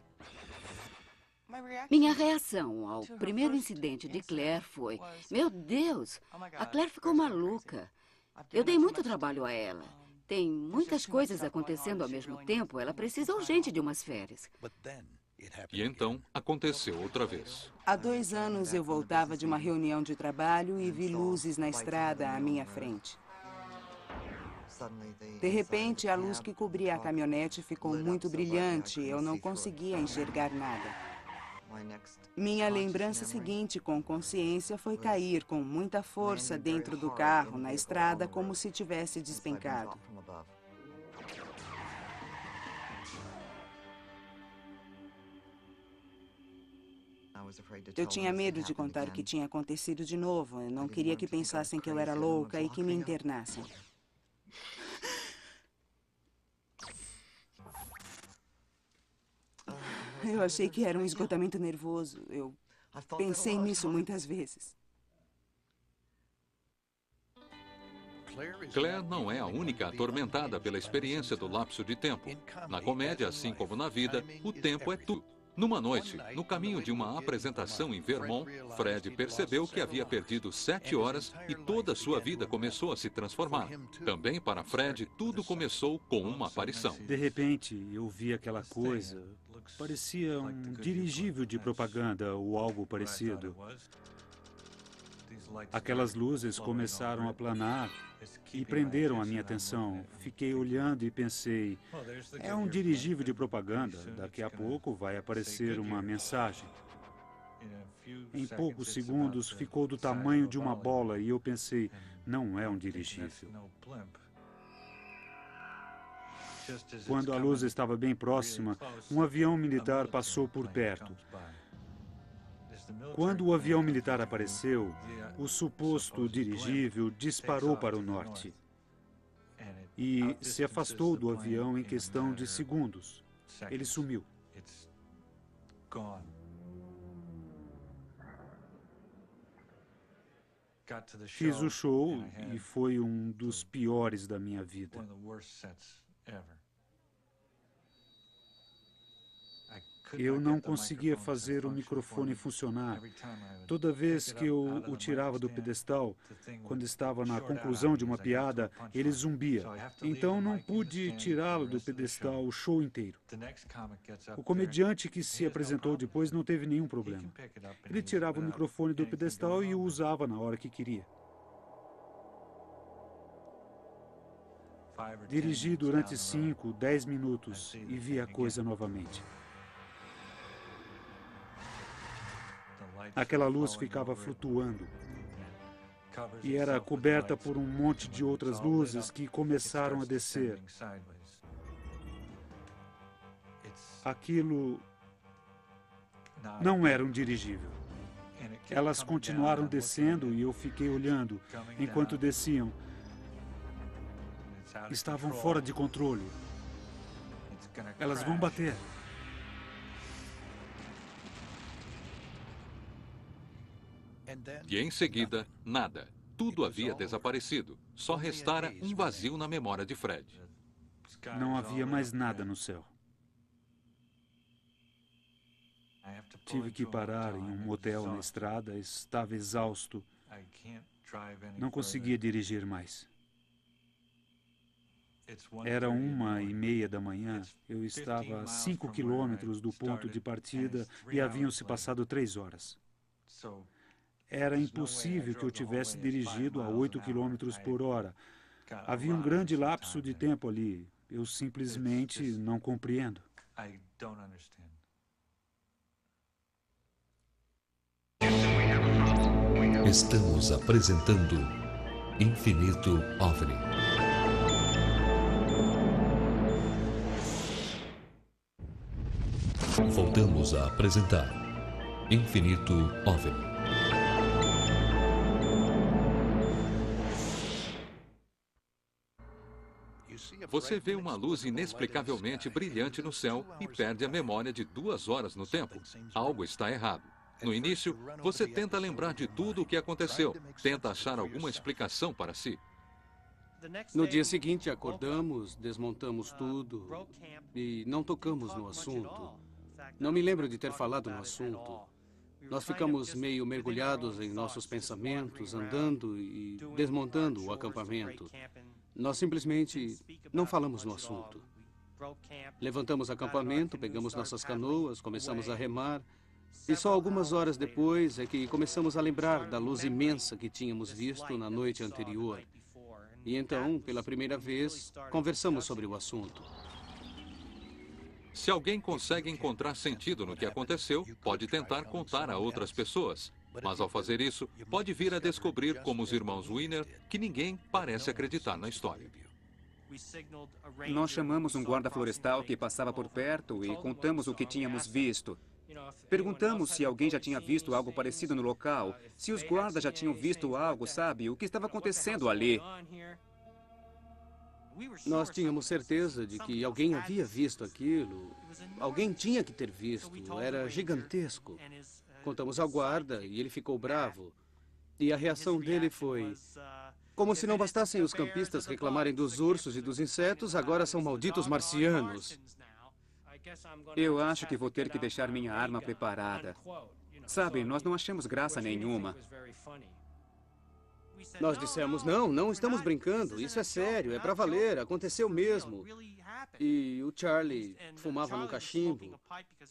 Minha reação ao primeiro incidente de Claire foi: meu Deus, a Claire ficou maluca. Eu dei muito trabalho a ela. Tem muitas coisas acontecendo ao mesmo tempo. Ela precisa urgente de umas férias. E então, aconteceu outra vez. Há 2 anos eu voltava de uma reunião de trabalho e vi luzes na estrada à minha frente. De repente, a luz que cobria a caminhonete ficou muito brilhante e eu não conseguia enxergar nada. Minha lembrança seguinte, com consciência, foi cair com muita força dentro do carro, na estrada, como se tivesse despencado. Eu tinha medo de contar o que tinha acontecido de novo. Eu não queria que pensassem que eu era louca e que me internassem. Eu achei que era um esgotamento nervoso. Eu pensei nisso muitas vezes. Claire não é a única atormentada pela experiência do lapso de tempo. Na comédia, assim como na vida, o tempo é tudo. Numa noite, no caminho de uma apresentação em Vermont, Fred percebeu que havia perdido 7 horas e toda a sua vida começou a se transformar. Também para Fred, tudo começou com uma aparição. De repente, eu vi aquela coisa. Parecia um dirigível de propaganda ou algo parecido. Aquelas luzes começaram a planar e prenderam a minha atenção. Fiquei olhando e pensei: é um dirigível de propaganda. Daqui a pouco vai aparecer uma mensagem. Em poucos segundos ficou do tamanho de uma bola e eu pensei: não é um dirigível. Quando a luz estava bem próxima, um avião militar passou por perto. Quando o avião militar apareceu, o suposto dirigível disparou para o norte e se afastou do avião em questão de segundos. Ele sumiu. Fiz o show e foi um dos piores da minha vida. Eu não conseguia fazer o microfone funcionar. Toda vez que eu o tirava do pedestal, quando estava na conclusão de uma piada, ele zumbia. Então não pude tirá-lo do pedestal o show inteiro. O comediante que se apresentou depois não teve nenhum problema. Ele tirava o microfone do pedestal e o usava na hora que queria. Dirigi durante 5, 10 minutos e vi a coisa novamente. Aquela luz ficava flutuando e era coberta por um monte de outras luzes que começaram a descer. Aquilo não era um dirigível. Elas continuaram descendo e eu fiquei olhando enquanto desciam. Estavam fora de controle. Elas vão bater. E em seguida, nada. Tudo havia desaparecido. Só restara um vazio na memória de Fred. Não havia mais nada no céu. Tive que parar em um motel na estrada, estava exausto. Não conseguia dirigir mais. Era 1h30 da manhã, eu estava a 5 quilômetros do ponto de partida e haviam-se passado 3 horas. Era impossível que eu tivesse dirigido a 8 quilômetros por hora. Havia um grande lapso de tempo ali. Eu simplesmente não compreendo. Estamos apresentando Infinito OVNI. Voltamos a apresentar Infinito OVNI. Você vê uma luz inexplicavelmente brilhante no céu e perde a memória de 2 horas no tempo. Algo está errado. No início, você tenta lembrar de tudo o que aconteceu, tenta achar alguma explicação para si. No dia seguinte, acordamos, desmontamos tudo e não tocamos no assunto. Não me lembro de ter falado no assunto. Nós ficamos meio mergulhados em nossos pensamentos, andando e desmontando o acampamento. Nós simplesmente não falamos no assunto. Levantamos o acampamento, pegamos nossas canoas, começamos a remar. E só algumas horas depois é que começamos a lembrar da luz imensa que tínhamos visto na noite anterior. E então, pela primeira vez, conversamos sobre o assunto. Se alguém consegue encontrar sentido no que aconteceu, pode tentar contar a outras pessoas. Mas ao fazer isso, pode vir a descobrir, como os irmãos Wiener, que ninguém parece acreditar na história. Nós chamamos um guarda florestal que passava por perto e contamos o que tínhamos visto. Perguntamos se alguém já tinha visto algo parecido no local, se os guardas já tinham visto algo, sabe, o que estava acontecendo ali. Nós tínhamos certeza de que alguém havia visto aquilo. Alguém tinha que ter visto. Era gigantesco. Contamos ao guarda e ele ficou bravo. E a reação dele foi: como se não bastassem os campistas reclamarem dos ursos e dos insetos, agora são malditos marcianos. Eu acho que vou ter que deixar minha arma preparada. Sabe, nós não achamos graça nenhuma. Nós dissemos: não estamos brincando, isso é sério, é para valer, aconteceu mesmo. E o Charlie fumava num cachimbo.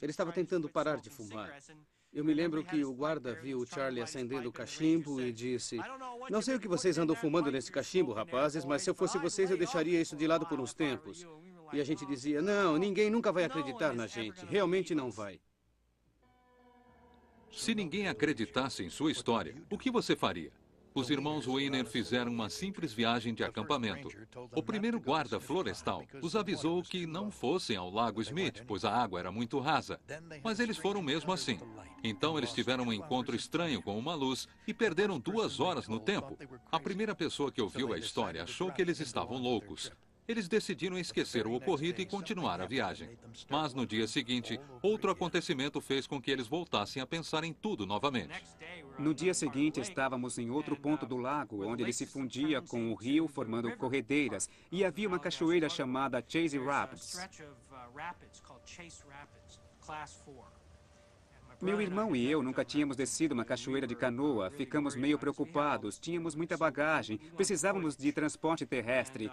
Ele estava tentando parar de fumar. Eu me lembro que o guarda viu o Charlie acendendo o cachimbo e disse: não sei o que vocês andam fumando nesse cachimbo, rapazes, mas se eu fosse vocês, eu deixaria isso de lado por uns tempos. E a gente dizia: não, ninguém nunca vai acreditar na gente, realmente não vai. Se ninguém acreditasse em sua história, o que você faria? Os irmãos Wiener fizeram uma simples viagem de acampamento. O primeiro guarda florestal os avisou que não fossem ao Lago Smith, pois a água era muito rasa. Mas eles foram mesmo assim. Então eles tiveram um encontro estranho com uma luz e perderam 2 horas no tempo. A primeira pessoa que ouviu a história achou que eles estavam loucos. Eles decidiram esquecer o ocorrido e continuar a viagem. Mas no dia seguinte, outro acontecimento fez com que eles voltassem a pensar em tudo novamente. No dia seguinte, estávamos em outro ponto do lago, onde ele se fundia com o rio, formando corredeiras, e havia uma cachoeira chamada Chase Rapids. Meu irmão e eu nunca tínhamos descido uma cachoeira de canoa, ficamos meio preocupados, tínhamos muita bagagem, precisávamos de transporte terrestre.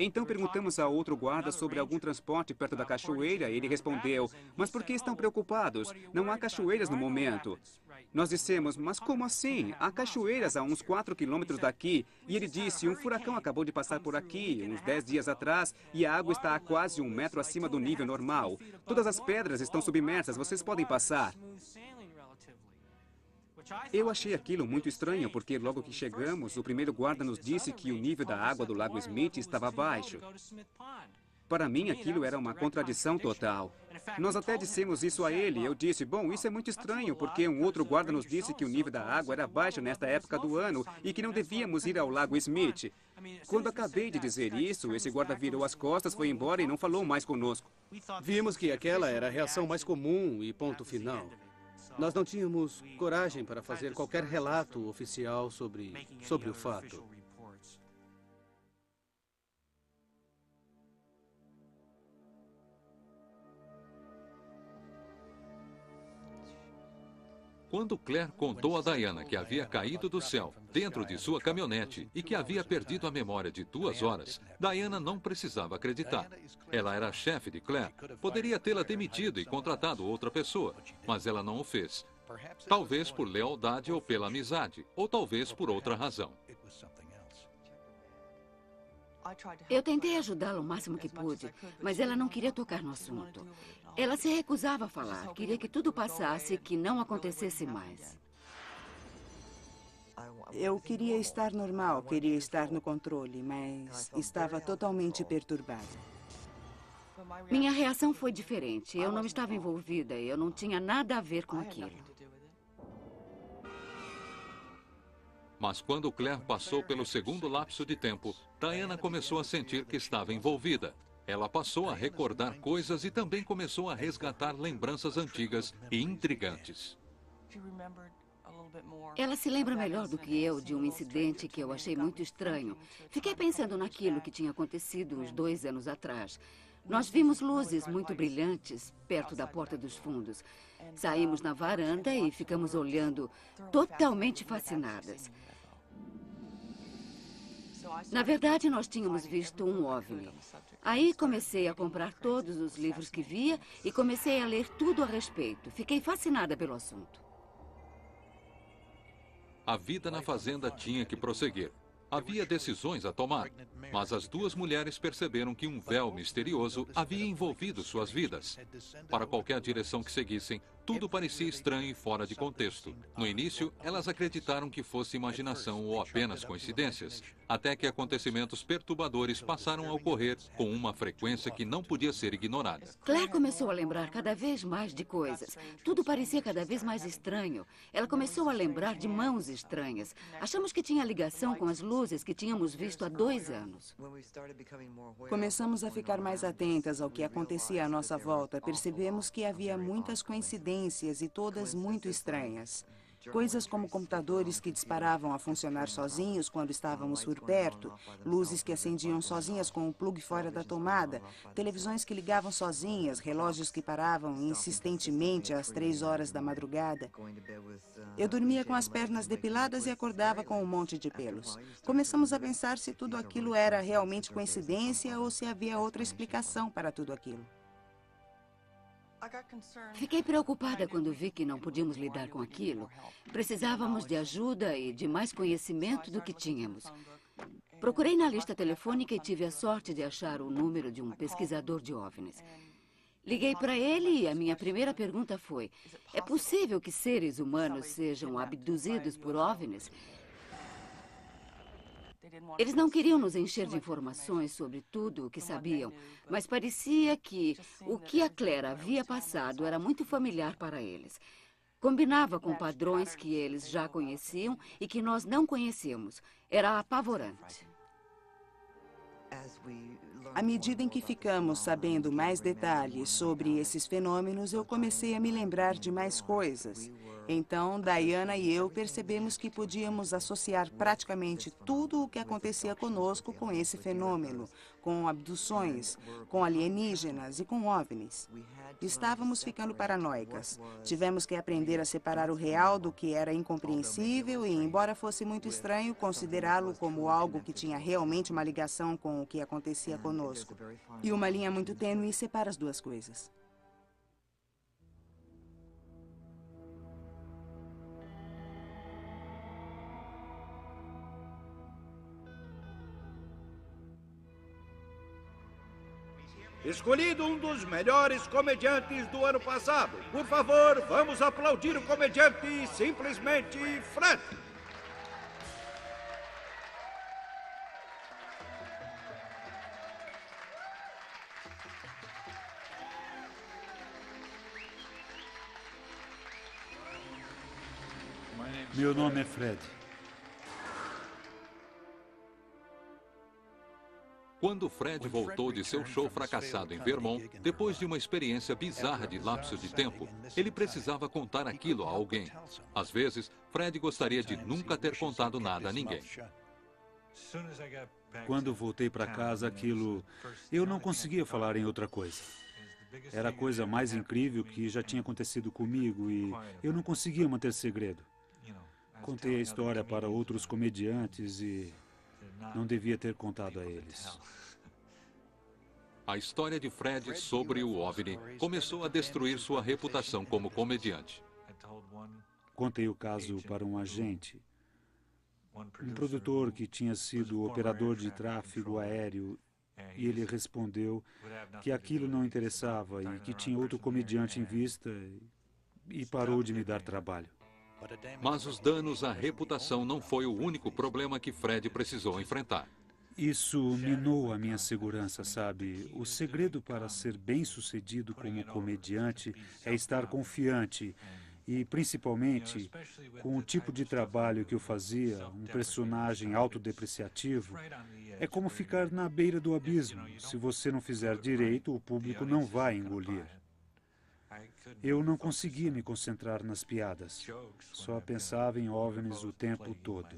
Então perguntamos a outro guarda sobre algum transporte perto da cachoeira e ele respondeu, mas por que estão preocupados? Não há cachoeiras no momento. Nós dissemos, mas como assim? Há cachoeiras a uns 4 quilômetros daqui. E ele disse, um furacão acabou de passar por aqui, uns 10 dias atrás, e a água está a quase 1 metro acima do nível normal. Todas as pedras estão submersas, vocês podem passar. Eu achei aquilo muito estranho, porque logo que chegamos, o primeiro guarda nos disse que o nível da água do Lago Smith estava baixo. Para mim, aquilo era uma contradição total. Nós até dissemos isso a ele. Eu disse, bom, isso é muito estranho, porque um outro guarda nos disse que o nível da água era baixo nesta época do ano e que não devíamos ir ao Lago Smith. Quando acabei de dizer isso, esse guarda virou as costas, foi embora e não falou mais conosco. Vimos que aquela era a reação mais comum e ponto final. Nós não tínhamos coragem para fazer qualquer relato oficial sobre o fato. Quando Claire contou a Diana que havia caído do céu dentro de sua caminhonete e que havia perdido a memória de 2 horas, Diana não precisava acreditar. Ela era a chefe de Claire, poderia tê-la demitido e contratado outra pessoa, mas ela não o fez. Talvez por lealdade ou pela amizade, ou talvez por outra razão. Eu tentei ajudá-la o máximo que pude, mas ela não queria tocar no assunto. Ela se recusava a falar, queria que tudo passasse e que não acontecesse mais. Eu queria estar normal, queria estar no controle, mas estava totalmente perturbada. Minha reação foi diferente. Eu não estava envolvida, eu não tinha nada a ver com aquilo. Mas quando Claire passou pelo segundo lapso de tempo, Diana começou a sentir que estava envolvida. Ela passou a recordar coisas e também começou a resgatar lembranças antigas e intrigantes. Ela se lembra melhor do que eu de um incidente que eu achei muito estranho. Fiquei pensando naquilo que tinha acontecido uns 2 anos atrás. Nós vimos luzes muito brilhantes perto da porta dos fundos. Saímos na varanda e ficamos olhando, totalmente fascinadas. Na verdade, nós tínhamos visto um OVNI. Aí comecei a comprar todos os livros que via e comecei a ler tudo a respeito. Fiquei fascinada pelo assunto. A vida na fazenda tinha que prosseguir. Havia decisões a tomar, mas as 2 mulheres perceberam que um véu misterioso havia envolvido suas vidas. Para qualquer direção que seguissem, tudo parecia estranho e fora de contexto. No início, elas acreditaram que fosse imaginação ou apenas coincidências, até que acontecimentos perturbadores passaram a ocorrer com uma frequência que não podia ser ignorada. Claire começou a lembrar cada vez mais de coisas. Tudo parecia cada vez mais estranho. Ela começou a lembrar de mãos estranhas. Achamos que tinha ligação com as luzes que tínhamos visto há 2 anos. Começamos a ficar mais atentas ao que acontecia à nossa volta. Percebemos que havia muitas coincidências e todas muito estranhas. Coisas como computadores que disparavam a funcionar sozinhos quando estávamos por perto, luzes que acendiam sozinhas com o plug fora da tomada, televisões que ligavam sozinhas, relógios que paravam insistentemente às 3 horas da madrugada. Eu dormia com as pernas depiladas e acordava com um monte de pelos. Começamos a pensar se tudo aquilo era realmente coincidência ou se havia outra explicação para tudo aquilo. Fiquei preocupada quando vi que não podíamos lidar com aquilo. Precisávamos de ajuda e de mais conhecimento do que tínhamos. Procurei na lista telefônica e tive a sorte de achar o número de um pesquisador de OVNIs. Liguei para ele e a minha primeira pergunta foi: é possível que seres humanos sejam abduzidos por OVNIs? Eles não queriam nos encher de informações sobre tudo o que sabiam, mas parecia que o que a Claire havia passado era muito familiar para eles. Combinava com padrões que eles já conheciam e que nós não conhecíamos. Era apavorante. À medida em que ficamos sabendo mais detalhes sobre esses fenômenos, eu comecei a me lembrar de mais coisas. Então, Diana e eu percebemos que podíamos associar praticamente tudo o que acontecia conosco com esse fenômeno, com abduções, com alienígenas e com OVNIs. Estávamos ficando paranoicas. Tivemos que aprender a separar o real do que era incompreensível e, embora fosse muito estranho, considerá-lo como algo que tinha realmente uma ligação com o que acontecia conosco. E uma linha muito tênue separa as duas coisas. Escolhido um dos melhores comediantes do ano passado. Por favor, vamos aplaudir o comediante simplesmente Fred. Meu nome é Fred. Quando Fred voltou de seu show fracassado em Vermont, depois de uma experiência bizarra de lapso de tempo, ele precisava contar aquilo a alguém. Às vezes, Fred gostaria de nunca ter contado nada a ninguém. Quando voltei para casa, eu não conseguia falar em outra coisa. Era a coisa mais incrível que já tinha acontecido comigo e eu não conseguia manter segredo. Contei a história para outros comediantes e não devia ter contado a eles. A história de Fred sobre o OVNI começou a destruir sua reputação como comediante. Contei o caso para um agente, um produtor que tinha sido operador de tráfego aéreo, e ele respondeu que aquilo não interessava e que tinha outro comediante em vista e parou de me dar trabalho. Mas os danos à reputação não foi o único problema que Fred precisou enfrentar. Isso minou a minha segurança, sabe? O segredo para ser bem-sucedido como comediante é estar confiante e, principalmente, com o tipo de trabalho que eu fazia, um personagem autodepreciativo, é como ficar na beira do abismo. Se você não fizer direito, o público não vai engolir. Eu não conseguia me concentrar nas piadas. Só pensava em OVNIs o tempo todo.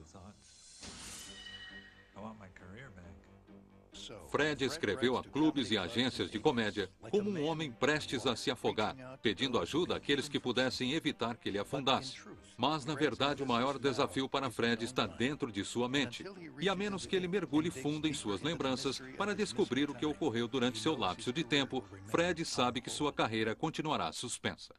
Fred escreveu a clubes e agências de comédia como um homem prestes a se afogar, pedindo ajuda àqueles que pudessem evitar que ele afundasse. Mas, na verdade, o maior desafio para Fred está dentro de sua mente. E a menos que ele mergulhe fundo em suas lembranças para descobrir o que ocorreu durante seu lapso de tempo, Fred sabe que sua carreira continuará suspensa.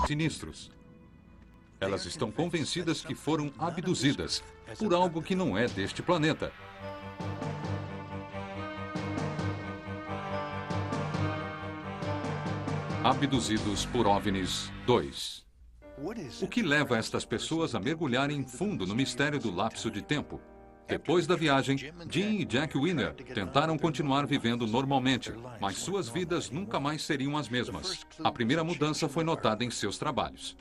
Sinistros. Elas estão convencidas que foram abduzidas por algo que não é deste planeta. Abduzidos por OVNIs 2. O que leva estas pessoas a mergulharem fundo no mistério do lapso de tempo? Depois da viagem, Jim e Jack Winner tentaram continuar vivendo normalmente, mas suas vidas nunca mais seriam as mesmas. A primeira mudança foi notada em seus trabalhos.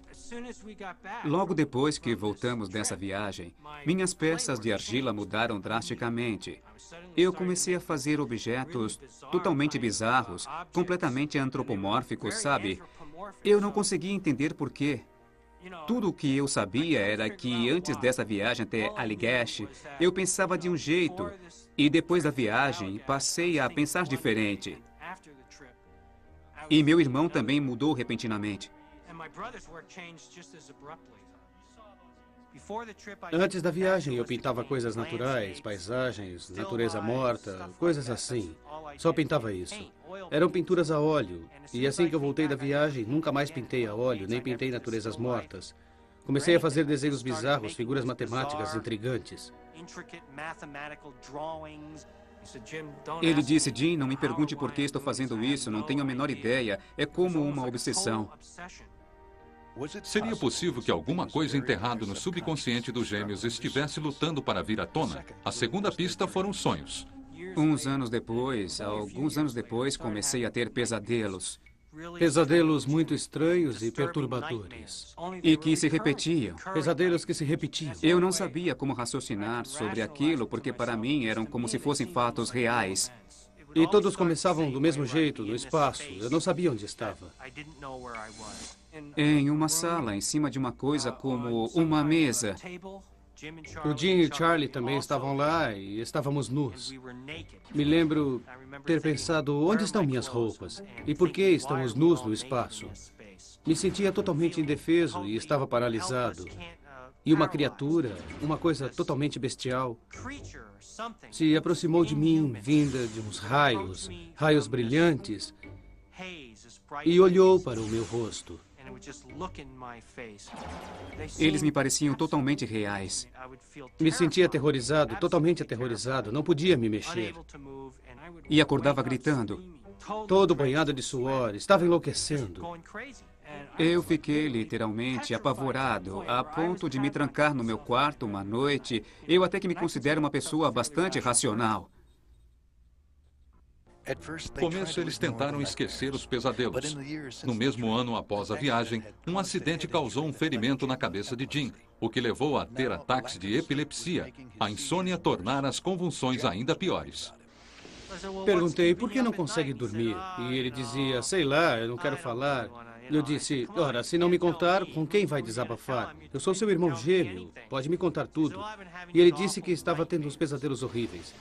Logo depois que voltamos dessa viagem, minhas peças de argila mudaram drasticamente. Eu comecei a fazer objetos totalmente bizarros, completamente antropomórficos, sabe? Eu não conseguia entender por quê. Tudo o que eu sabia era que antes dessa viagem até Allagash, eu pensava de um jeito, e depois da viagem, passei a pensar diferente. E meu irmão também mudou repentinamente. Antes da viagem, eu pintava coisas naturais, paisagens, natureza morta, coisas assim. Só pintava isso. Eram pinturas a óleo. E assim que eu voltei da viagem, nunca mais pintei a óleo, nem pintei naturezas mortas. Comecei a fazer desenhos bizarros, figuras matemáticas intrigantes. Ele disse, Jim, não me pergunte por que estou fazendo isso, não tenho a menor ideia. É como uma obsessão. Seria possível que alguma coisa enterrada no subconsciente dos gêmeos estivesse lutando para vir à tona? A segunda pista foram sonhos. Alguns anos depois, comecei a ter pesadelos. Pesadelos muito estranhos e perturbadores. E que se repetiam. Pesadelos que se repetiam. Eu não sabia como raciocinar sobre aquilo, porque para mim eram como se fossem fatos reais. E todos começavam do mesmo jeito, no espaço. Eu não sabia onde estava. Em uma sala, em cima de uma coisa como uma mesa. O Jim e o Charlie também estavam lá e estávamos nus. Me lembro ter pensado, onde estão minhas roupas? E por que estamos nus no espaço? Me sentia totalmente indefeso e estava paralisado. E uma criatura, uma coisa totalmente bestial, se aproximou de mim, vinda de uns raios, raios brilhantes, e olhou para o meu rosto. Eles me pareciam totalmente reais. Me sentia aterrorizado, totalmente aterrorizado, não podia me mexer. E acordava gritando. Todo banhado de suor, estava enlouquecendo. Eu fiquei literalmente apavorado, a ponto de me trancar no meu quarto uma noite. Eu até que me considero uma pessoa bastante racional. No começo, eles tentaram esquecer os pesadelos. No mesmo ano após a viagem, um acidente causou um ferimento na cabeça de Jim, o que levou a ter ataques de epilepsia. A insônia tornara as convulsões ainda piores. Perguntei, por que não consegue dormir? E ele dizia, sei lá, eu não quero falar. Eu disse, ora, se não me contar, com quem vai desabafar? Eu sou seu irmão gêmeo, pode me contar tudo. E ele disse que estava tendo uns pesadelos horríveis.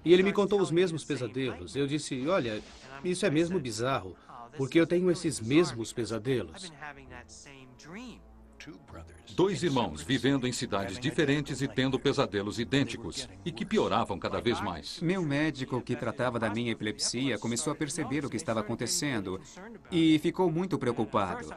E ele me contou os mesmos pesadelos. Eu disse, olha, isso é mesmo bizarro, porque eu tenho esses mesmos pesadelos. Dois irmãos vivendo em cidades diferentes e tendo pesadelos idênticos, e que pioravam cada vez mais. Meu médico que tratava da minha epilepsia começou a perceber o que estava acontecendo e ficou muito preocupado.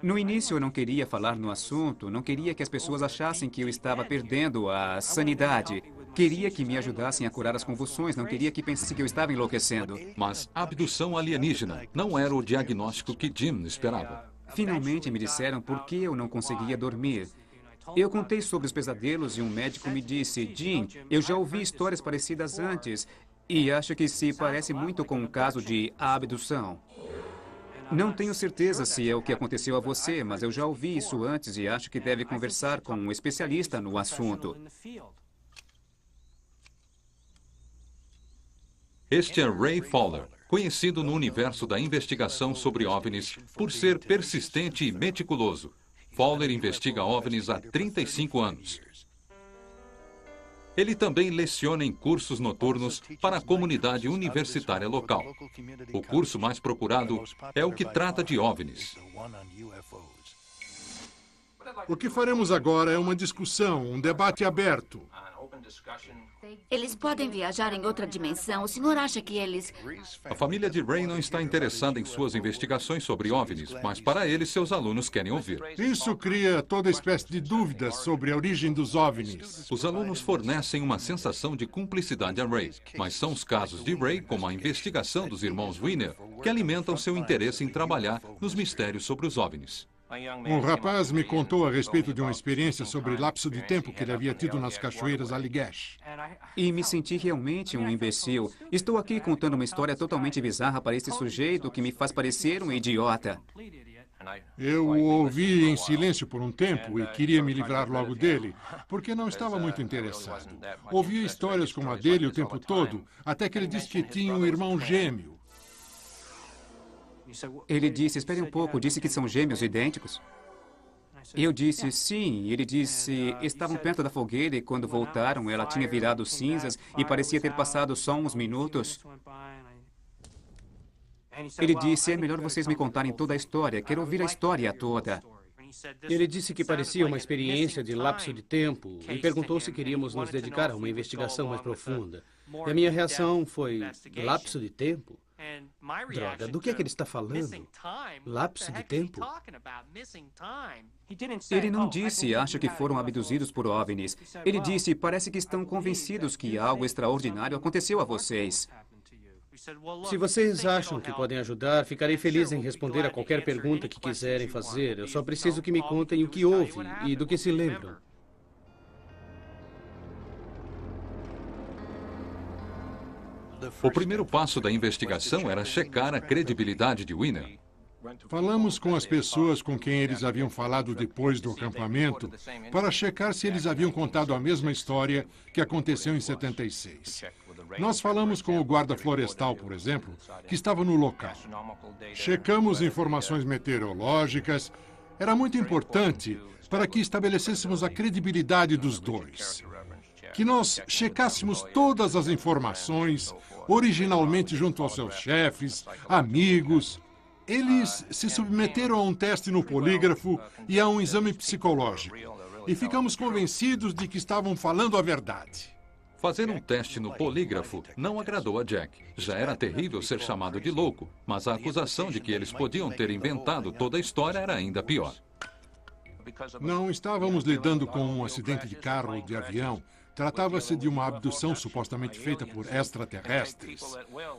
No início eu não queria falar no assunto, não queria que as pessoas achassem que eu estava perdendo a sanidade. Queria que me ajudassem a curar as convulsões, não queria que pensassem que eu estava enlouquecendo. Mas abdução alienígena não era o diagnóstico que Jim esperava. Finalmente me disseram por que eu não conseguia dormir. Eu contei sobre os pesadelos e um médico me disse, Jim, eu já ouvi histórias parecidas antes e acho que se parece muito com um caso de abdução. Não tenho certeza se é o que aconteceu a você, mas eu já ouvi isso antes e acho que deve conversar com um especialista no assunto. Este é Ray Fowler, conhecido no universo da investigação sobre OVNIs por ser persistente e meticuloso. Fowler investiga OVNIs há 35 anos. Ele também leciona em cursos noturnos para a comunidade universitária local. O curso mais procurado é o que trata de OVNIs. O que faremos agora é uma discussão, um debate aberto. Eles podem viajar em outra dimensão. O senhor acha que eles... A família de Ray não está interessada em suas investigações sobre OVNIs, mas para eles, seus alunos querem ouvir. Isso cria toda espécie de dúvidas sobre a origem dos OVNIs. Os alunos fornecem uma sensação de cumplicidade a Ray, mas são os casos de Ray, como a investigação dos irmãos Wiener, que alimentam seu interesse em trabalhar nos mistérios sobre os OVNIs. Um rapaz me contou a respeito de uma experiência sobre lapso de tempo que ele havia tido nas cachoeiras Allagash. E me senti realmente um imbecil. Estou aqui contando uma história totalmente bizarra para esse sujeito que me faz parecer um idiota. Eu o ouvi em silêncio por um tempo e queria me livrar logo dele, porque não estava muito interessado. Ouvia histórias como a dele o tempo todo, até que ele disse que tinha um irmão gêmeo. Ele disse, espere um pouco, disse que são gêmeos idênticos? Eu disse, sim. Ele disse, estavam perto da fogueira e quando voltaram, ela tinha virado cinzas e parecia ter passado só uns minutos. Ele disse, é melhor vocês me contarem toda a história, quero ouvir a história toda. Ele disse que parecia uma experiência de lapso de tempo e perguntou se queríamos nos dedicar a uma investigação mais profunda. E a minha reação foi, lapso de tempo? Droga, do que é que ele está falando? Lapso de tempo? Ele não disse, acho que foram abduzidos por OVNIs. Ele disse, parece que estão convencidos que algo extraordinário aconteceu a vocês. Se vocês acham que podem ajudar, ficarei feliz em responder a qualquer pergunta que quiserem fazer. Eu só preciso que me contem o que houve e do que se lembram. O primeiro passo da investigação era checar a credibilidade de Winner. Falamos com as pessoas com quem eles haviam falado depois do acampamento para checar se eles haviam contado a mesma história que aconteceu em 76. Nós falamos com o guarda florestal, por exemplo, que estava no local. Checamos informações meteorológicas. Era muito importante para que estabelecêssemos a credibilidade dos dois. Que nós checássemos todas as informações, originalmente junto aos seus chefes, amigos. Eles se submeteram a um teste no polígrafo e a um exame psicológico. E ficamos convencidos de que estavam falando a verdade. Fazer um teste no polígrafo não agradou a Jack. Já era terrível ser chamado de louco, mas a acusação de que eles podiam ter inventado toda a história era ainda pior. Não estávamos lidando com um acidente de carro ou de avião. Tratava-se de uma abdução supostamente feita por extraterrestres.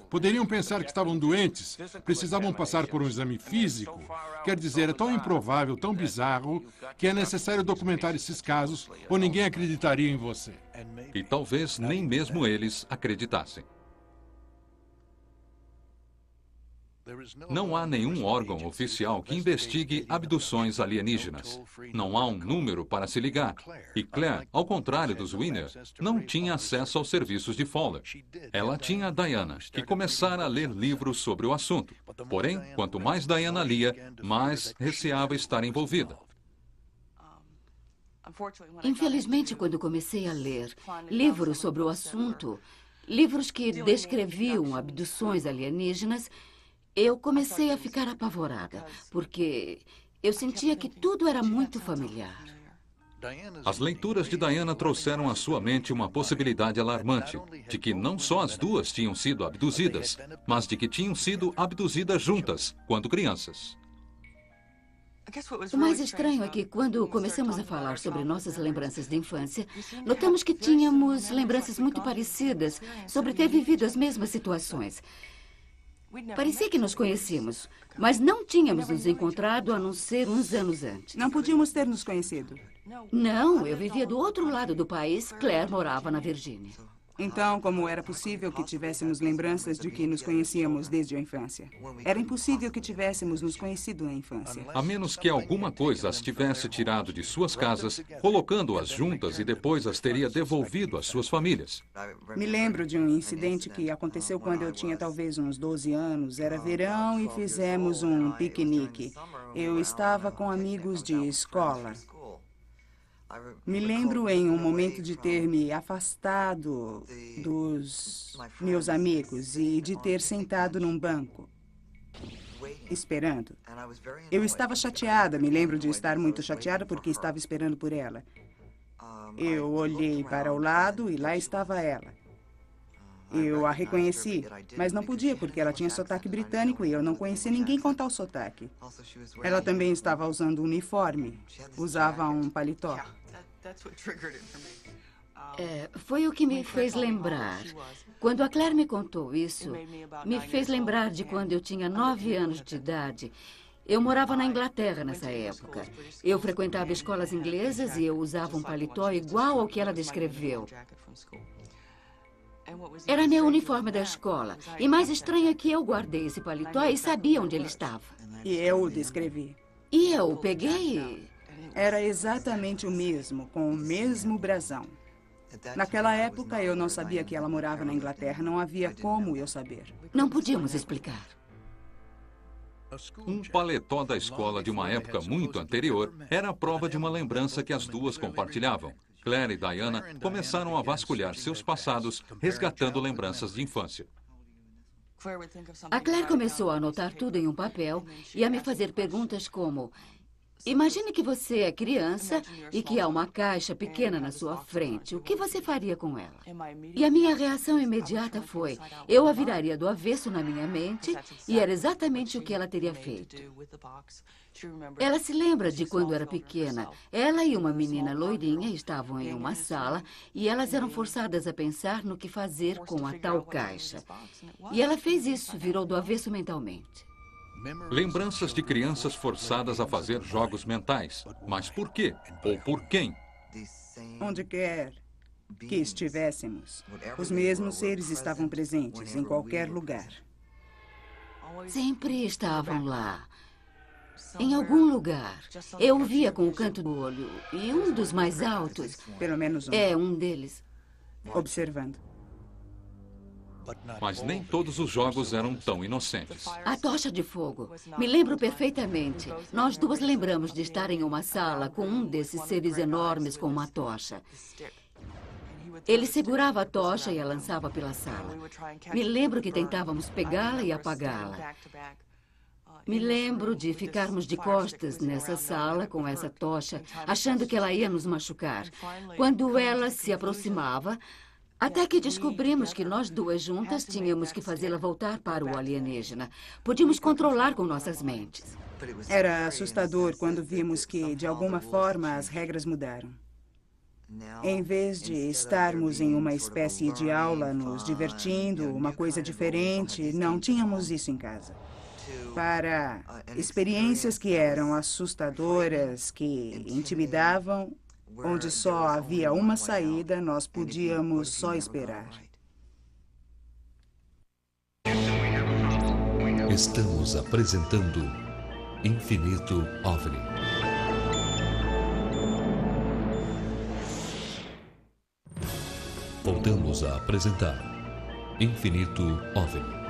Poderiam pensar que estavam doentes, precisavam passar por um exame físico. Quer dizer, é tão improvável, tão bizarro, que é necessário documentar esses casos ou ninguém acreditaria em você. E talvez nem mesmo eles acreditassem. Não há nenhum órgão oficial que investigue abduções alienígenas. Não há um número para se ligar. E Claire, ao contrário dos Winner, não tinha acesso aos serviços de Fowler. Ela tinha a Diana, que começara a ler livros sobre o assunto. Porém, quanto mais Diana lia, mais receava estar envolvida. Infelizmente, quando comecei a ler livros sobre o assunto, livros que descreviam abduções alienígenas, eu comecei a ficar apavorada, porque eu sentia que tudo era muito familiar. As leituras de Diana trouxeram à sua mente uma possibilidade alarmante, de que não só as duas tinham sido abduzidas, mas de que tinham sido abduzidas juntas, quando crianças. O mais estranho é que, quando começamos a falar sobre nossas lembranças de infância, notamos que tínhamos lembranças muito parecidas sobre ter vivido as mesmas situações. Parecia que nos conhecíamos, mas não tínhamos nos encontrado a não ser uns anos antes. Não podíamos ter nos conhecido. Não, eu vivia do outro lado do país. Claire morava na Virgínia. Então, como era possível que tivéssemos lembranças de que nos conhecíamos desde a infância? Era impossível que tivéssemos nos conhecido na infância. A menos que alguma coisa as tivesse tirado de suas casas, colocando-as juntas e depois as teria devolvido às suas famílias. Me lembro de um incidente que aconteceu quando eu tinha talvez uns 12 anos. Era verão e fizemos um piquenique. Eu estava com amigos de escola. Me lembro em um momento de ter me afastado dos meus amigos e de ter sentado num banco, esperando. Eu estava chateada, me lembro de estar muito chateada porque estava esperando por ela. Eu olhei para o lado e lá estava ela. Eu a reconheci, mas não podia porque ela tinha sotaque britânico e eu não conhecia ninguém com tal sotaque. Ela também estava usando um uniforme, usava um paletó. Foi o que me fez lembrar. Quando a Claire me contou isso, me fez lembrar de quando eu tinha 9 anos de idade. Eu morava na Inglaterra nessa época. Eu frequentava escolas inglesas e eu usava um paletó igual ao que ela descreveu. Era meu uniforme da escola. E mais estranho é que eu guardei esse paletó e sabia onde ele estava. E eu o descrevi. E eu o peguei e... Era exatamente o mesmo, com o mesmo brasão. Naquela época, eu não sabia que ela morava na Inglaterra. Não havia como eu saber. Não podíamos explicar. Um paletó da escola de uma época muito anterior era a prova de uma lembrança que as duas compartilhavam. Claire e Diana começaram a vasculhar seus passados, resgatando lembranças de infância. A Claire começou a anotar tudo em um papel e a me fazer perguntas como: imagine que você é criança e que há uma caixa pequena na sua frente. O que você faria com ela? E a minha reação imediata foi: eu a viraria do avesso na minha mente, e era exatamente o que ela teria feito. Ela se lembra de quando era pequena. Ela e uma menina loirinha estavam em uma sala e elas eram forçadas a pensar no que fazer com a tal caixa. E ela fez isso, virou do avesso mentalmente. Lembranças de crianças forçadas a fazer jogos mentais. Mas por quê? Ou por quem? Onde quer que estivéssemos, os mesmos seres estavam presentes em qualquer lugar. Sempre estavam lá. Em algum lugar. Eu o via com o canto do olho. E um dos mais altos... Pelo menos um. É, um deles. Observando. Mas nem todos os jogos eram tão inocentes. A tocha de fogo. Me lembro perfeitamente. Nós duas lembramos de estar em uma sala com um desses seres enormes com uma tocha. Ele segurava a tocha e a lançava pela sala. Me lembro que tentávamos pegá-la e apagá-la. Me lembro de ficarmos de costas nessa sala com essa tocha, achando que ela ia nos machucar. Quando ela se aproximava, até que descobrimos que nós duas juntas tínhamos que fazê-la voltar para o alienígena. Podíamos controlar com nossas mentes. Era assustador quando vimos que, de alguma forma, as regras mudaram. Em vez de estarmos em uma espécie de aula, nos divertindo, uma coisa diferente, não tínhamos isso em casa. Para experiências que eram assustadoras, que intimidavam, onde só havia uma saída, nós podíamos só esperar. Estamos apresentando Infinito OVNI. Voltamos a apresentar Infinito OVNI.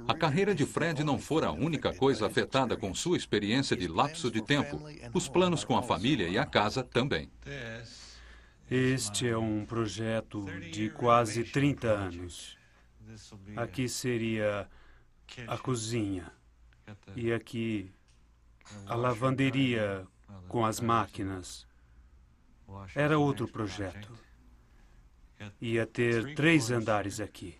A carreira de Fred não fora a única coisa afetada com sua experiência de lapso de tempo. Os planos com a família e a casa também. Este é um projeto de quase 30 anos. Aqui seria a cozinha. E aqui a lavanderia com as máquinas. Era outro projeto. Ia ter 3 andares aqui.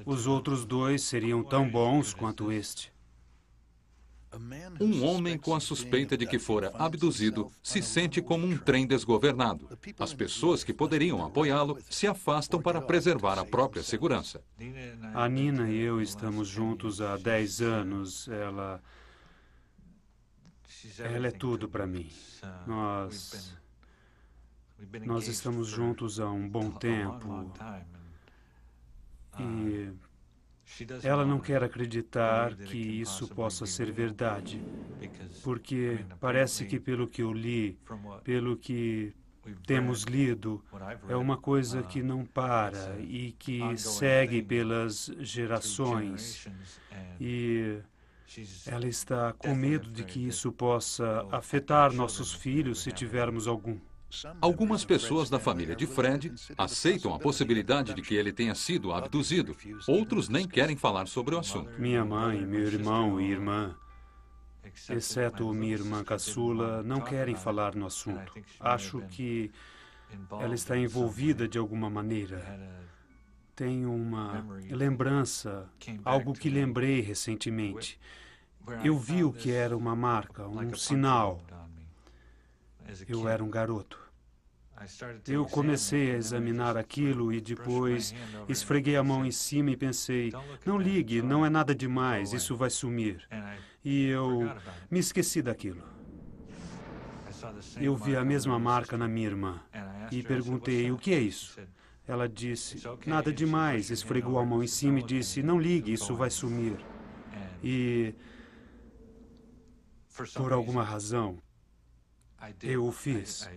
Os outros 2 seriam tão bons quanto este. Um homem com a suspeita de que fora abduzido se sente como um trem desgovernado. As pessoas que poderiam apoiá-lo se afastam para preservar a própria segurança. A Nina e eu estamos juntos há 10 anos. Ela é tudo para mim. Nós estamos juntos há um bom tempo. E ela não quer acreditar que isso possa ser verdade, porque parece que, pelo que eu li, pelo que temos lido, é uma coisa que não para e que segue pelas gerações. E ela está com medo de que isso possa afetar nossos filhos se tivermos algum. Algumas pessoas da família de Fred aceitam a possibilidade de que ele tenha sido abduzido. Outros nem querem falar sobre o assunto. Minha mãe, meu irmão e irmã, exceto minha irmã caçula, não querem falar no assunto. Acho que ela está envolvida de alguma maneira. Tenho uma lembrança, algo que lembrei recentemente. Eu vi o que era uma marca, um sinal. Eu era um garoto. Eu comecei a examinar aquilo e depois esfreguei a mão em cima e pensei, não ligue, não é nada demais, isso vai sumir. E eu me esqueci daquilo. Eu vi a mesma marca na minha irmã e perguntei, o que é isso? Ela disse, nada demais, esfregou a mão em cima e disse, não ligue, isso vai sumir. E, por alguma razão, eu o fiz.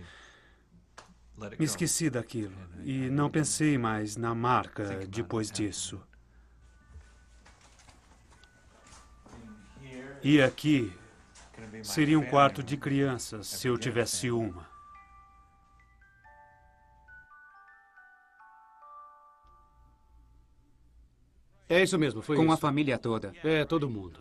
Me esqueci daquilo e não pensei mais na marca depois disso. E aqui seria um quarto de crianças se eu tivesse uma. É isso mesmo, foi Com isso. a família toda. É, todo mundo.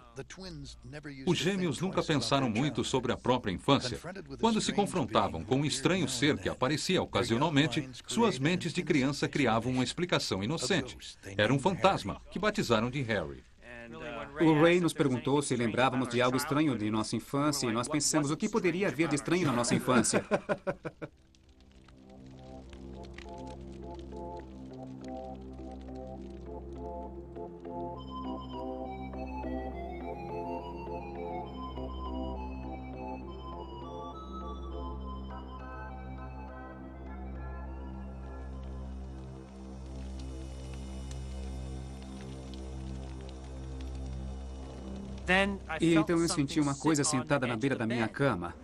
Os gêmeos nunca pensaram muito sobre a própria infância. Quando se confrontavam com um estranho ser que aparecia ocasionalmente, suas mentes de criança criavam uma explicação inocente. Era um fantasma, que batizaram de Harry. O Ray nos perguntou se lembrávamos de algo estranho de nossa infância e nós pensamos o que poderia haver de estranho na nossa infância. E então eu senti uma coisa sentada na beira da minha cama.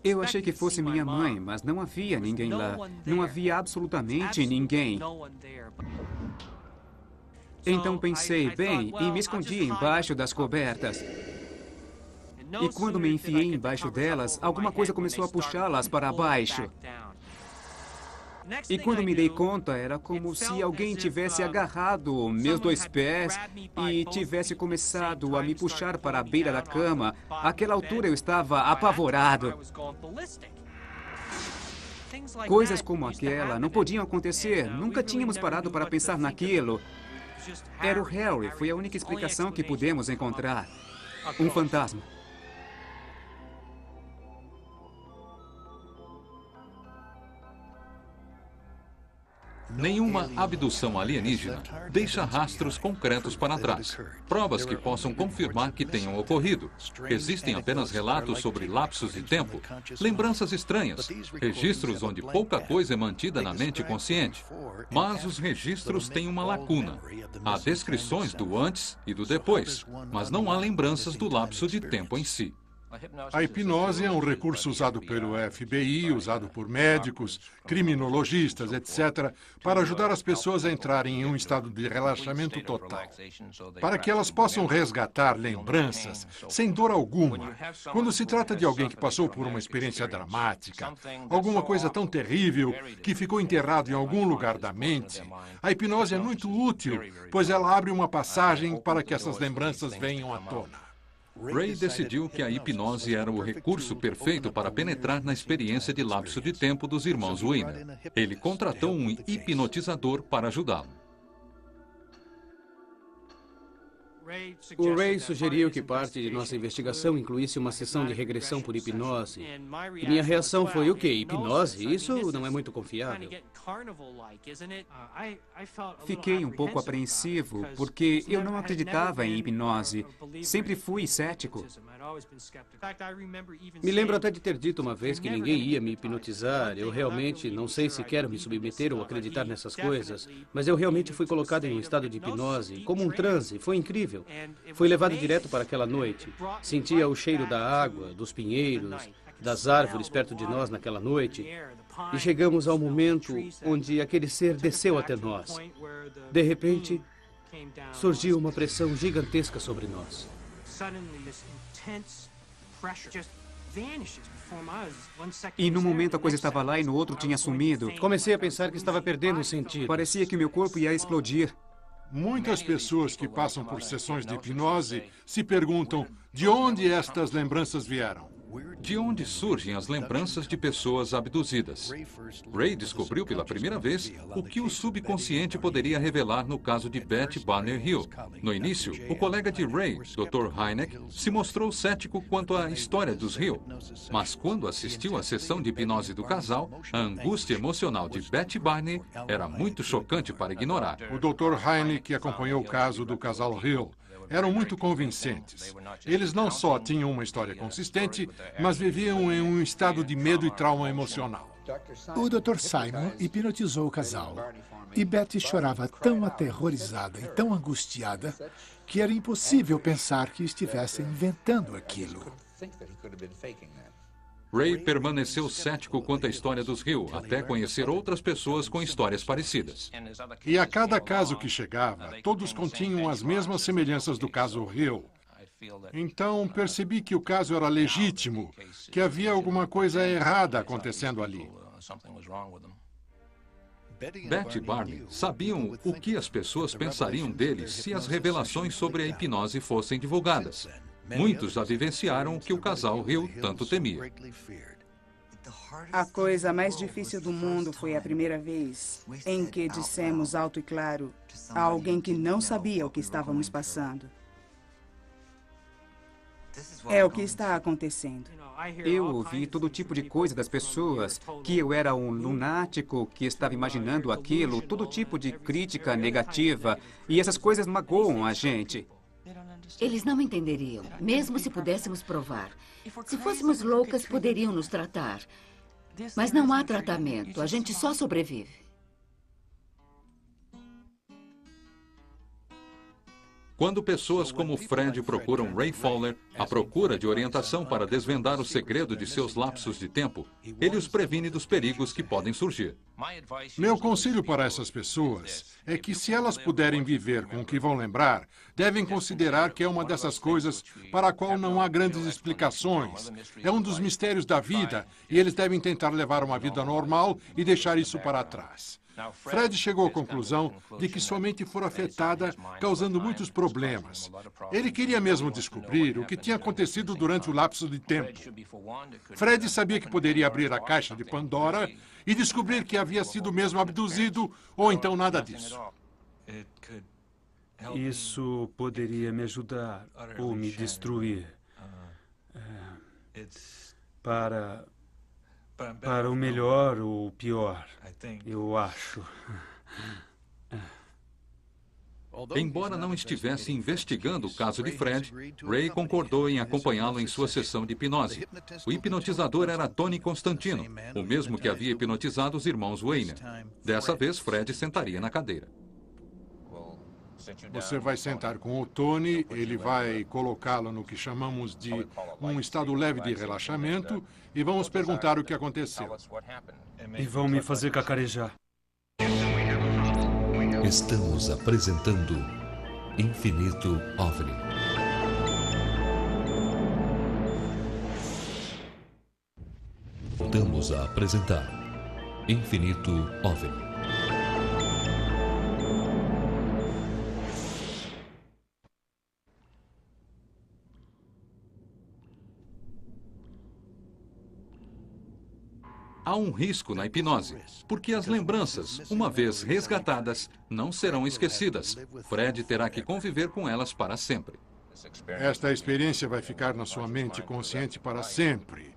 Eu achei que fosse minha mãe, mas não havia ninguém lá. Não havia absolutamente ninguém. Então pensei, bem, e me escondi embaixo das cobertas. E quando me enfiei embaixo delas, alguma coisa começou a puxá-las para baixo. E quando me dei conta, era como se alguém tivesse agarrado meus dois pés e tivesse começado a me puxar para a beira da cama. Àquela altura eu estava apavorado. Coisas como aquela não podiam acontecer. Nunca tínhamos parado para pensar naquilo. Era o Harry. Foi a única explicação que pudemos encontrar. Um fantasma. Nenhuma abdução alienígena deixa rastros concretos para trás, provas que possam confirmar que tenham ocorrido. Existem apenas relatos sobre lapsos de tempo, lembranças estranhas, registros onde pouca coisa é mantida na mente consciente. Mas os registros têm uma lacuna. Há descrições do antes e do depois, mas não há lembranças do lapso de tempo em si. A hipnose é um recurso usado pelo FBI, usado por médicos, criminologistas, etc., para ajudar as pessoas a entrarem em um estado de relaxamento total, para que elas possam resgatar lembranças sem dor alguma. Quando se trata de alguém que passou por uma experiência dramática, alguma coisa tão terrível que ficou enterrado em algum lugar da mente, a hipnose é muito útil, pois ela abre uma passagem para que essas lembranças venham à tona. Ray decidiu que a hipnose era o recurso perfeito para penetrar na experiência de lapso de tempo dos irmãos Weiner. Ele contratou um hipnotizador para ajudá-lo. O Ray sugeriu que parte de nossa investigação incluísse uma sessão de regressão por hipnose. E minha reação foi, o quê? Hipnose? Isso não é muito confiável. Fiquei um pouco apreensivo, porque eu não acreditava em hipnose. Sempre fui cético. Me lembro até de ter dito uma vez que ninguém ia me hipnotizar. Eu realmente não sei se quero me submeter ou acreditar nessas coisas, mas eu realmente fui colocado em um estado de hipnose, como um transe. Foi incrível. Fui levado direto para aquela noite. Sentia o cheiro da água, dos pinheiros, das árvores perto de nós naquela noite. E chegamos ao momento onde aquele ser desceu até nós. De repente, surgiu uma pressão gigantesca sobre nós. E no momento a coisa estava lá e no outro tinha sumido. Comecei a pensar que estava perdendo o sentido. Parecia que meu corpo ia explodir. Muitas pessoas que passam por sessões de hipnose se perguntam de onde estas lembranças vieram. De onde surgem as lembranças de pessoas abduzidas? Ray descobriu pela primeira vez o que o subconsciente poderia revelar no caso de Betty Barney Hill. No início, o colega de Ray, Dr. Hynek, se mostrou cético quanto à história dos Hill. Mas quando assistiu à sessão de hipnose do casal, a angústia emocional de Betty Barney era muito chocante para ignorar. O Dr. Hynek, que acompanhou o caso do casal Hill, eram muito convincentes. Eles não só tinham uma história consistente, mas viviam em um estado de medo e trauma emocional. O Dr. Simon hipnotizou o casal. E Betty chorava tão aterrorizada e tão angustiada que era impossível pensar que estivessem inventando aquilo. Ray permaneceu cético quanto à história dos Hill, até conhecer outras pessoas com histórias parecidas. E a cada caso que chegava, todos continham as mesmas semelhanças do caso Hill. Então, percebi que o caso era legítimo, que havia alguma coisa errada acontecendo ali. Betty e Barney sabiam o que as pessoas pensariam deles se as revelações sobre a hipnose fossem divulgadas. Muitos já vivenciaram o que o casal Hill tanto temia. A coisa mais difícil do mundo foi a primeira vez em que dissemos alto e claro a alguém que não sabia o que estávamos passando. É o que está acontecendo. Eu ouvi todo tipo de coisa das pessoas, que eu era um lunático, que estava imaginando aquilo, todo tipo de crítica negativa, e essas coisas magoam a gente. Eles não entenderiam, mesmo se pudéssemos provar. Se fôssemos loucas, poderiam nos tratar. Mas não há tratamento, a gente só sobrevive. Quando pessoas como Fred procuram Ray Fowler à procura de orientação para desvendar o segredo de seus lapsos de tempo, ele os previne dos perigos que podem surgir. Meu conselho para essas pessoas é que, se elas puderem viver com o que vão lembrar, devem considerar que é uma dessas coisas para a qual não há grandes explicações. É um dos mistérios da vida e eles devem tentar levar uma vida normal e deixar isso para trás. Fred chegou à conclusão de que sua mente fora afetada, causando muitos problemas. Ele queria mesmo descobrir o que tinha acontecido durante o lapso de tempo. Fred sabia que poderia abrir a caixa de Pandora e descobrir que havia sido mesmo abduzido, ou então nada disso. Isso poderia me ajudar ou me destruir. Para o melhor ou o pior, eu acho. Embora não estivesse investigando o caso de Fred, Ray concordou em acompanhá-lo em sua sessão de hipnose. O hipnotizador era Tony Constantino, o mesmo que havia hipnotizado os irmãos Weiner. Dessa vez, Fred sentaria na cadeira. Você vai sentar com o Tony, ele vai colocá-lo no que chamamos de um estado leve de relaxamento e vamos perguntar o que aconteceu. E vão me fazer cacarejar. Estamos apresentando Infinito OVNI. Voltamos a apresentar Infinito OVNI. Há um risco na hipnose, porque as lembranças, uma vez resgatadas, não serão esquecidas. Fred terá que conviver com elas para sempre. Esta experiência vai ficar na sua mente consciente para sempre.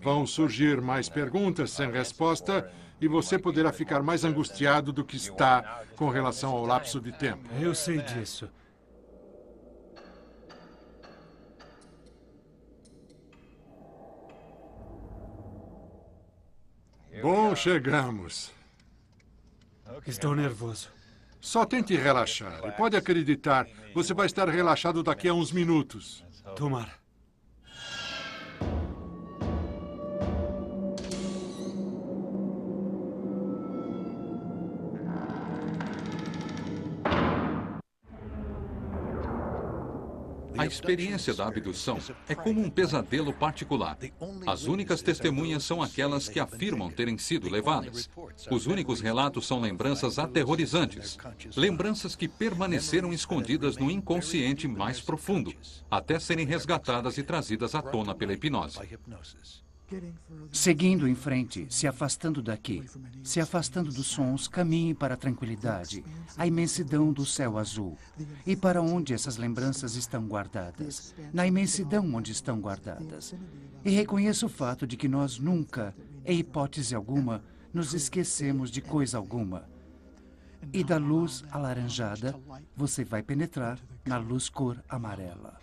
Vão surgir mais perguntas sem resposta e você poderá ficar mais angustiado do que está com relação ao lapso de tempo. Eu sei disso. Bom, chegamos. Estou nervoso. Só tente relaxar. E pode acreditar, você vai estar relaxado daqui a uns minutos. Tomara. A experiência da abdução é como um pesadelo particular. As únicas testemunhas são aquelas que afirmam terem sido levadas. Os únicos relatos são lembranças aterrorizantes. Lembranças que permaneceram escondidas no inconsciente mais profundo, até serem resgatadas e trazidas à tona pela hipnose. Seguindo em frente, se afastando daqui, se afastando dos sons, caminhe para a tranquilidade, a imensidão do céu azul. E para onde essas lembranças estão guardadas? Na imensidão onde estão guardadas. E reconheça o fato de que nós nunca, em hipótese alguma, nos esquecemos de coisa alguma. E da luz alaranjada, você vai penetrar na luz cor amarela.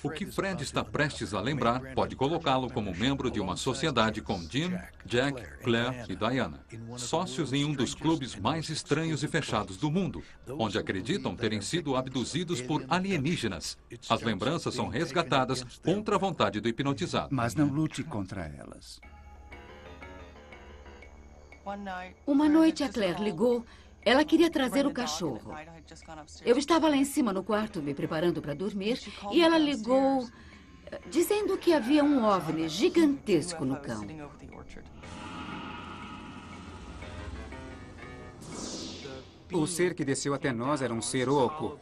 O que Fred está prestes a lembrar pode colocá-lo como membro de uma sociedade com Jim, Jack, Claire e Diana, sócios em um dos clubes mais estranhos e fechados do mundo, onde acreditam terem sido abduzidos por alienígenas. As lembranças são resgatadas contra a vontade do hipnotizado. Mas não lute contra elas. Uma noite a Claire ligou. Ela queria trazer o cachorro. Eu estava lá em cima no quarto me preparando para dormir e ela ligou dizendo que havia um OVNI gigantesco no cão. O ser que desceu até nós era um ser oco.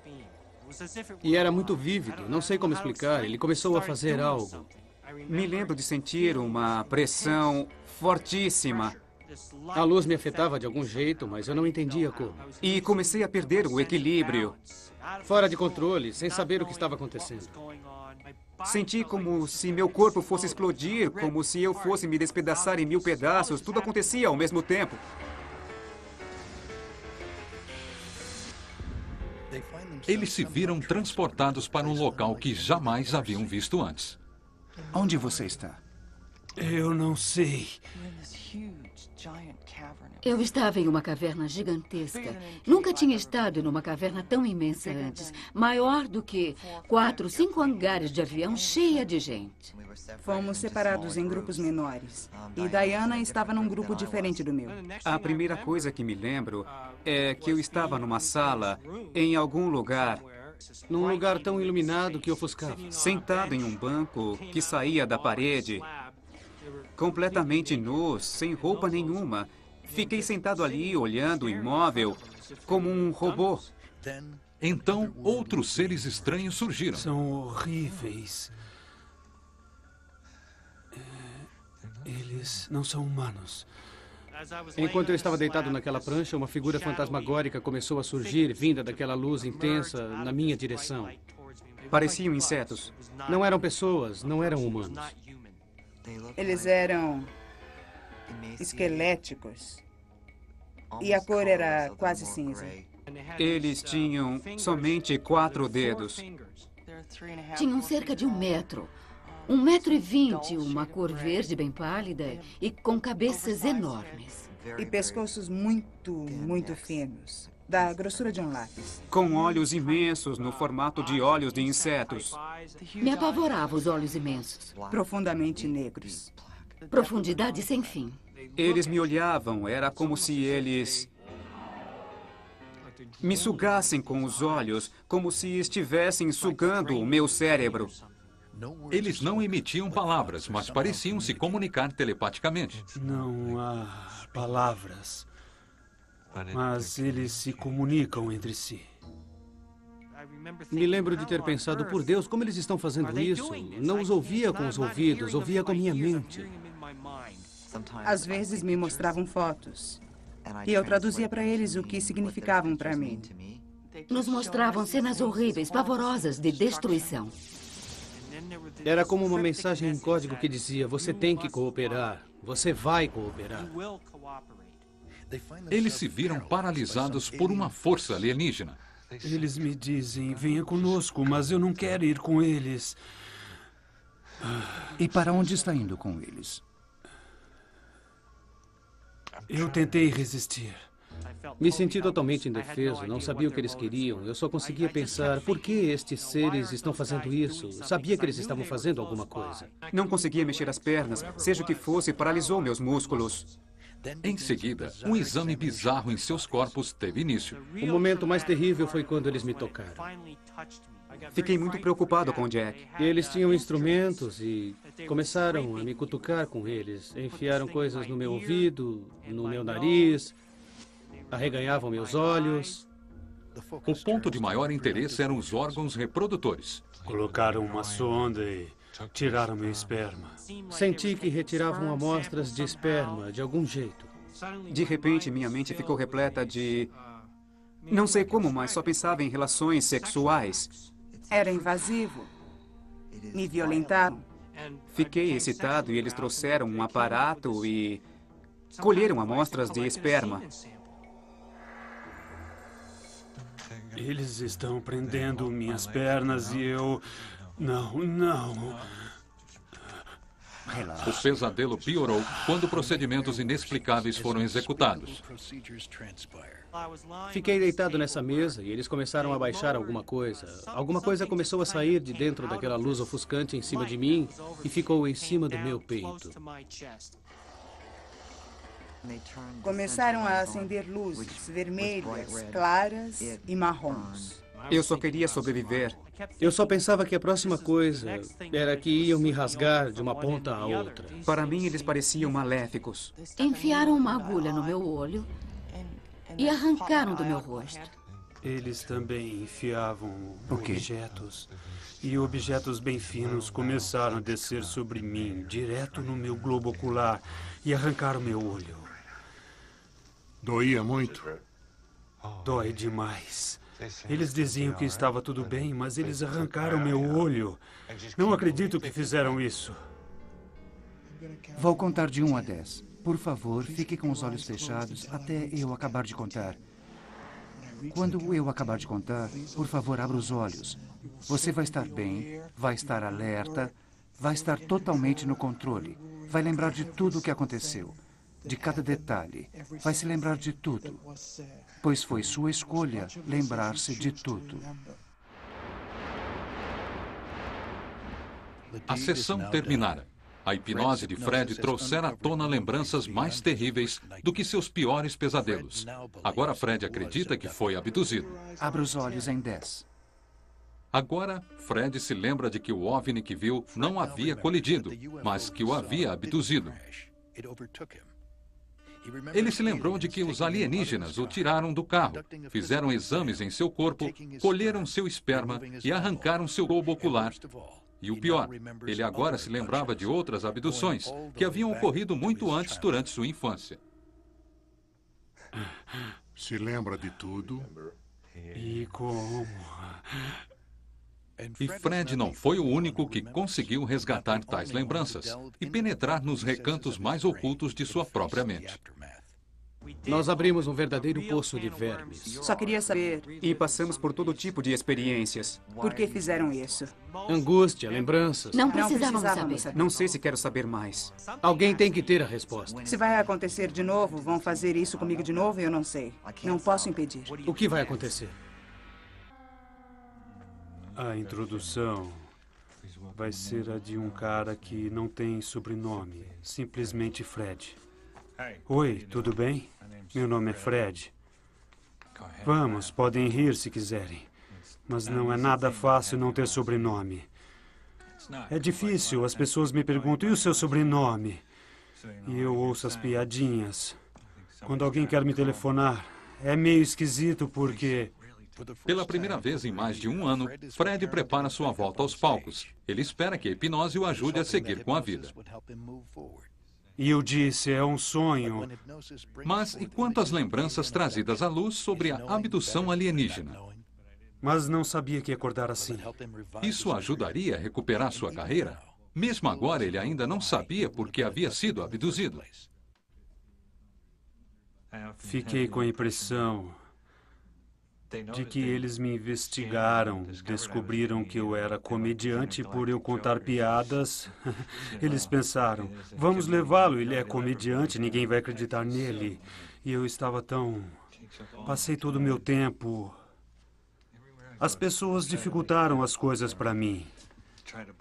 E era muito vívido, não sei como explicar. Ele começou a fazer algo. Me lembro de sentir uma pressão fortíssima. A luz me afetava de algum jeito, mas eu não entendia como. E comecei a perder o equilíbrio. Fora de controle, sem saber o que estava acontecendo. Senti como se meu corpo fosse explodir, como se eu fosse me despedaçar em 1000 pedaços. Tudo acontecia ao mesmo tempo. Eles se viram transportados para um local que jamais haviam visto antes. Onde você está? Eu não sei. Eu estava em uma caverna gigantesca. Nunca tinha estado numa caverna tão imensa antes. Maior do que 4, 5 hangares de avião cheia de gente. Fomos separados em grupos menores. E Diana estava num grupo diferente do meu. A primeira coisa que me lembro é que eu estava numa sala, em algum lugar. Num lugar tão iluminado que ofuscava. Sentado em um banco que saía da parede. Completamente nu, sem roupa nenhuma. Fiquei sentado ali, olhando o imóvel, como um robô. Então, outros seres estranhos surgiram. São horríveis. Eles não são humanos. Enquanto eu estava deitado naquela prancha, uma figura fantasmagórica começou a surgir, vinda daquela luz intensa, na minha direção. Pareciam insetos. Não eram pessoas, não eram humanos. Eles eram esqueléticos. E a cor era quase cinza. Eles tinham somente 4 dedos. Tinham cerca de 1 metro. 1,20 m, uma cor verde bem pálida e com cabeças enormes. E pescoços muito finos, da grossura de um lápis. Com olhos imensos no formato de olhos de insetos. Me apavorava os olhos imensos. Profundamente negros. Profundidade sem fim. Eles me olhavam, era como se eles me sugassem com os olhos, como se estivessem sugando o meu cérebro. Eles não emitiam palavras, mas pareciam se comunicar telepaticamente. Não há palavras, mas eles se comunicam entre si. Me lembro de ter pensado, por Deus, como eles estão fazendo isso? Não os ouvia com os ouvidos, ouvia com a minha mente. Às vezes me mostravam fotos. E eu traduzia para eles o que significavam para mim. Nos mostravam cenas horríveis, pavorosas, de destruição. Era como uma mensagem em código que dizia, você tem que cooperar, você vai cooperar. Eles se viram paralisados por uma força alienígena. Eles me dizem, venha conosco, mas eu não quero ir com eles. E para onde está indo com eles? Eu tentei resistir. Me senti totalmente indefeso, não sabia o que eles queriam. Eu só conseguia pensar, por que estes seres estão fazendo isso? Sabia que eles estavam fazendo alguma coisa. Não conseguia mexer as pernas, seja o que fosse, paralisou meus músculos. Em seguida, um exame bizarro em seus corpos teve início. O momento mais terrível foi quando eles me tocaram. Fiquei muito preocupado com o Jack. E eles tinham instrumentos e começaram a me cutucar com eles. Enfiaram coisas no meu ouvido, no meu nariz, arreganhavam meus olhos. O ponto de maior interesse eram os órgãos reprodutores. Colocaram uma sonda e tiraram meu esperma. Senti que retiravam amostras de esperma de algum jeito. De repente, minha mente ficou repleta de... Não sei como, mas só pensava em relações sexuais. Era invasivo. Me violentaram. Fiquei excitado e eles trouxeram um aparato e colheram amostras de esperma. Eles estão prendendo minhas pernas e eu... Não. O pesadelo piorou quando procedimentos inexplicáveis foram executados. Fiquei deitado nessa mesa e eles começaram a baixar alguma coisa. Alguma coisa começou a sair de dentro daquela luz ofuscante em cima de mim e ficou em cima do meu peito. Começaram a acender luzes vermelhas, claras e marrons. Eu só queria sobreviver. Eu só pensava que a próxima coisa era que iam me rasgar de uma ponta à outra. Para mim, eles pareciam maléficos. Enfiaram uma agulha no meu olho e arrancaram do meu rosto. Eles também enfiavam objetos. E objetos bem finos começaram a descer sobre mim, direto no meu globo ocular, e arrancaram meu olho. Doía muito? Dói demais. Eles diziam que estava tudo bem, mas eles arrancaram meu olho. Não acredito que fizeram isso. Vou contar de 1 a 10. Por favor, fique com os olhos fechados até eu acabar de contar. Quando eu acabar de contar, por favor, abra os olhos. Você vai estar bem, vai estar alerta, vai estar totalmente no controle. Vai lembrar de tudo o que aconteceu, de cada detalhe. Vai se lembrar de tudo, pois foi sua escolha lembrar-se de tudo. A sessão terminara. A hipnose de Fred trouxera à tona lembranças mais terríveis do que seus piores pesadelos. Agora Fred acredita que foi abduzido. Abra os olhos em 10. Agora, Fred se lembra de que o OVNI que viu não havia colidido, mas que o havia abduzido. Ele se lembrou de que os alienígenas o tiraram do carro, fizeram exames em seu corpo, colheram seu esperma e arrancaram seu globo ocular. E o pior, ele agora se lembrava de outras abduções que haviam ocorrido muito antes durante sua infância. Se lembra de tudo? E como? E Fred não foi o único que conseguiu resgatar tais lembranças e penetrar nos recantos mais ocultos de sua própria mente. Nós abrimos um verdadeiro poço de vermes. Só queria saber E passamos por todo tipo de experiências. por que fizeram isso. Angústia, lembranças. Não precisávamos precisávamos saber. Não sei se quero saber mais. Alguém tem que ter a resposta. Se vai acontecer de novo, vão fazer isso comigo de novo, eu não sei. Não posso impedir. O que vai acontecer? A introdução vai ser a de um cara que não tem sobrenome, simplesmente Fred. Oi, tudo bem? Meu nome é Fred. Vamos, podem rir se quiserem, mas não é nada fácil não ter sobrenome. É difícil, as pessoas me perguntam, e o seu sobrenome? E eu ouço as piadinhas. Quando alguém quer me telefonar, é meio esquisito porque... Pela primeira vez em mais de um ano, Fred prepara sua volta aos palcos. Ele espera que a hipnose o ajude a seguir com a vida. E eu disse, é um sonho. Mas e quanto às lembranças trazidas à luz sobre a abdução alienígena? Mas não sabia que ia acordar assim. Isso ajudaria a recuperar sua carreira? Mesmo agora, ele ainda não sabia por que havia sido abduzido. Fiquei com a impressão de que eles me investigaram, descobriram que eu era comediante por eu contar piadas. Eles pensaram, vamos levá-lo, ele é comediante, ninguém vai acreditar nele. E eu estava tão... Passei todo o meu tempo... As pessoas dificultaram as coisas para mim.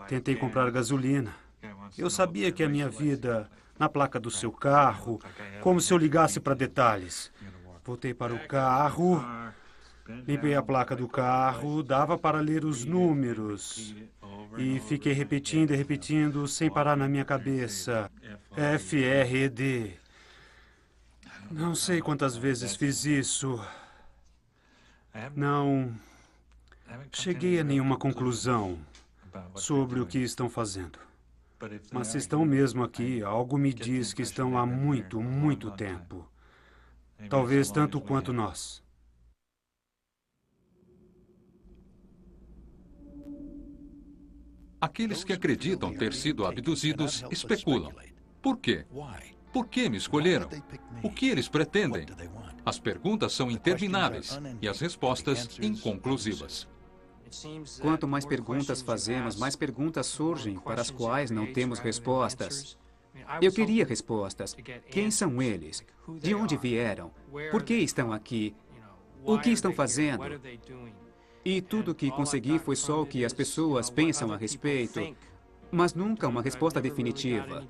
Tentei comprar gasolina. Eu sabia que a minha vida, na placa do seu carro, como se eu ligasse para detalhes. Voltei para o carro... Limpei a placa do carro, dava para ler os números. E fiquei repetindo e repetindo, sem parar na minha cabeça. FRED. Não sei quantas vezes fiz isso. Não cheguei a nenhuma conclusão sobre o que estão fazendo. Mas se estão mesmo aqui, algo me diz que estão há muito, muito tempo. Talvez tanto quanto nós. Aqueles que acreditam ter sido abduzidos especulam. Por quê? Por que me escolheram? O que eles pretendem? As perguntas são intermináveis e as respostas inconclusivas. Quanto mais perguntas fazemos, mais perguntas surgem para as quais não temos respostas. Eu queria respostas. Quem são eles? De onde vieram? Por que estão aqui? O que estão fazendo? E tudo que consegui foi só o que as pessoas pensam a respeito, mas nunca uma resposta definitiva.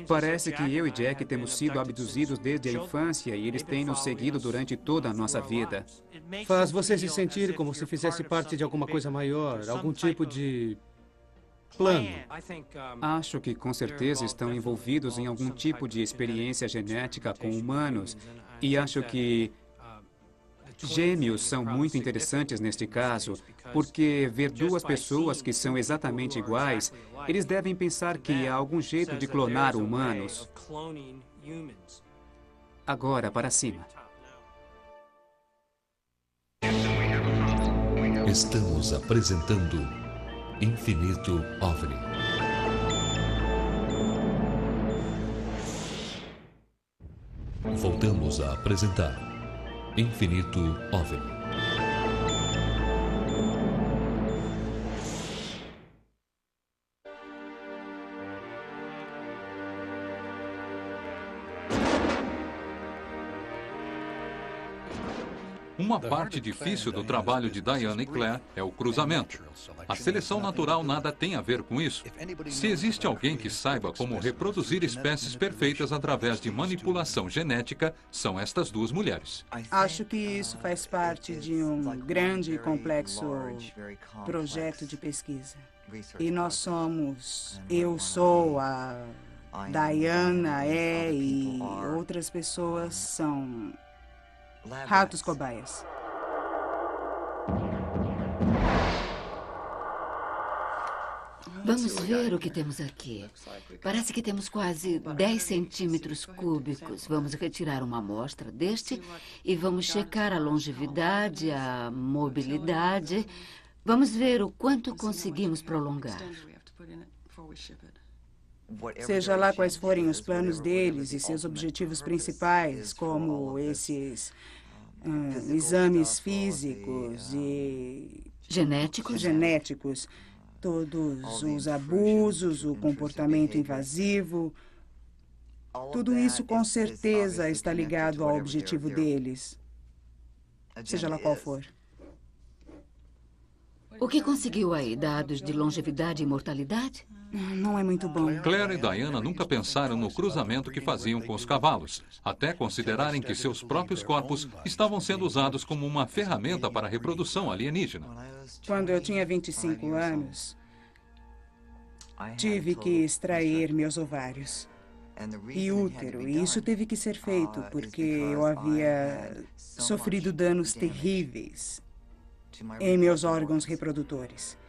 Parece que eu e Jack temos sido abduzidos desde a infância e eles têm nos seguido durante toda a nossa vida. Faz você se sentir como se fizesse parte de alguma coisa maior, algum tipo de plano. Acho que com certeza estão envolvidos em algum tipo de experiência genética com humanos e acho que gêmeos são muito interessantes neste caso, porque ver duas pessoas que são exatamente iguais, eles devem pensar que há algum jeito de clonar humanos. Agora, para cima. Estamos apresentando Infinito OVNI. Voltamos a apresentar Infinito OVNI. Uma parte difícil do trabalho de Diana e Claire é o cruzamento. A seleção natural nada tem a ver com isso. Se existe alguém que saiba como reproduzir espécies perfeitas através de manipulação genética, são estas duas mulheres. Acho que isso faz parte de um grande e complexo projeto de pesquisa. E nós somos, eu sou, a Diana é e outras pessoas são ratos cobaias. Vamos ver o que temos aqui. Parece que temos quase 10 centímetros cúbicos. Vamos retirar uma amostra deste e vamos checar a longevidade, a mobilidade. Vamos ver o quanto conseguimos prolongar. Seja lá quais forem os planos deles e seus objetivos principais, como esses exames físicos e genéticos, todos os abusos, o comportamento invasivo, tudo isso com certeza está ligado ao objetivo deles, seja lá qual for. O que conseguiu aí? Dados de longevidade e mortalidade? Não é muito bom. Claire e Diana nunca pensaram no cruzamento que faziam com os cavalos, até considerarem que seus próprios corpos estavam sendo usados como uma ferramenta para a reprodução alienígena. Quando eu tinha 25 anos, tive que extrair meus ovários e útero, e isso teve que ser feito porque eu havia sofrido danos terríveis em meus órgãos reprodutores.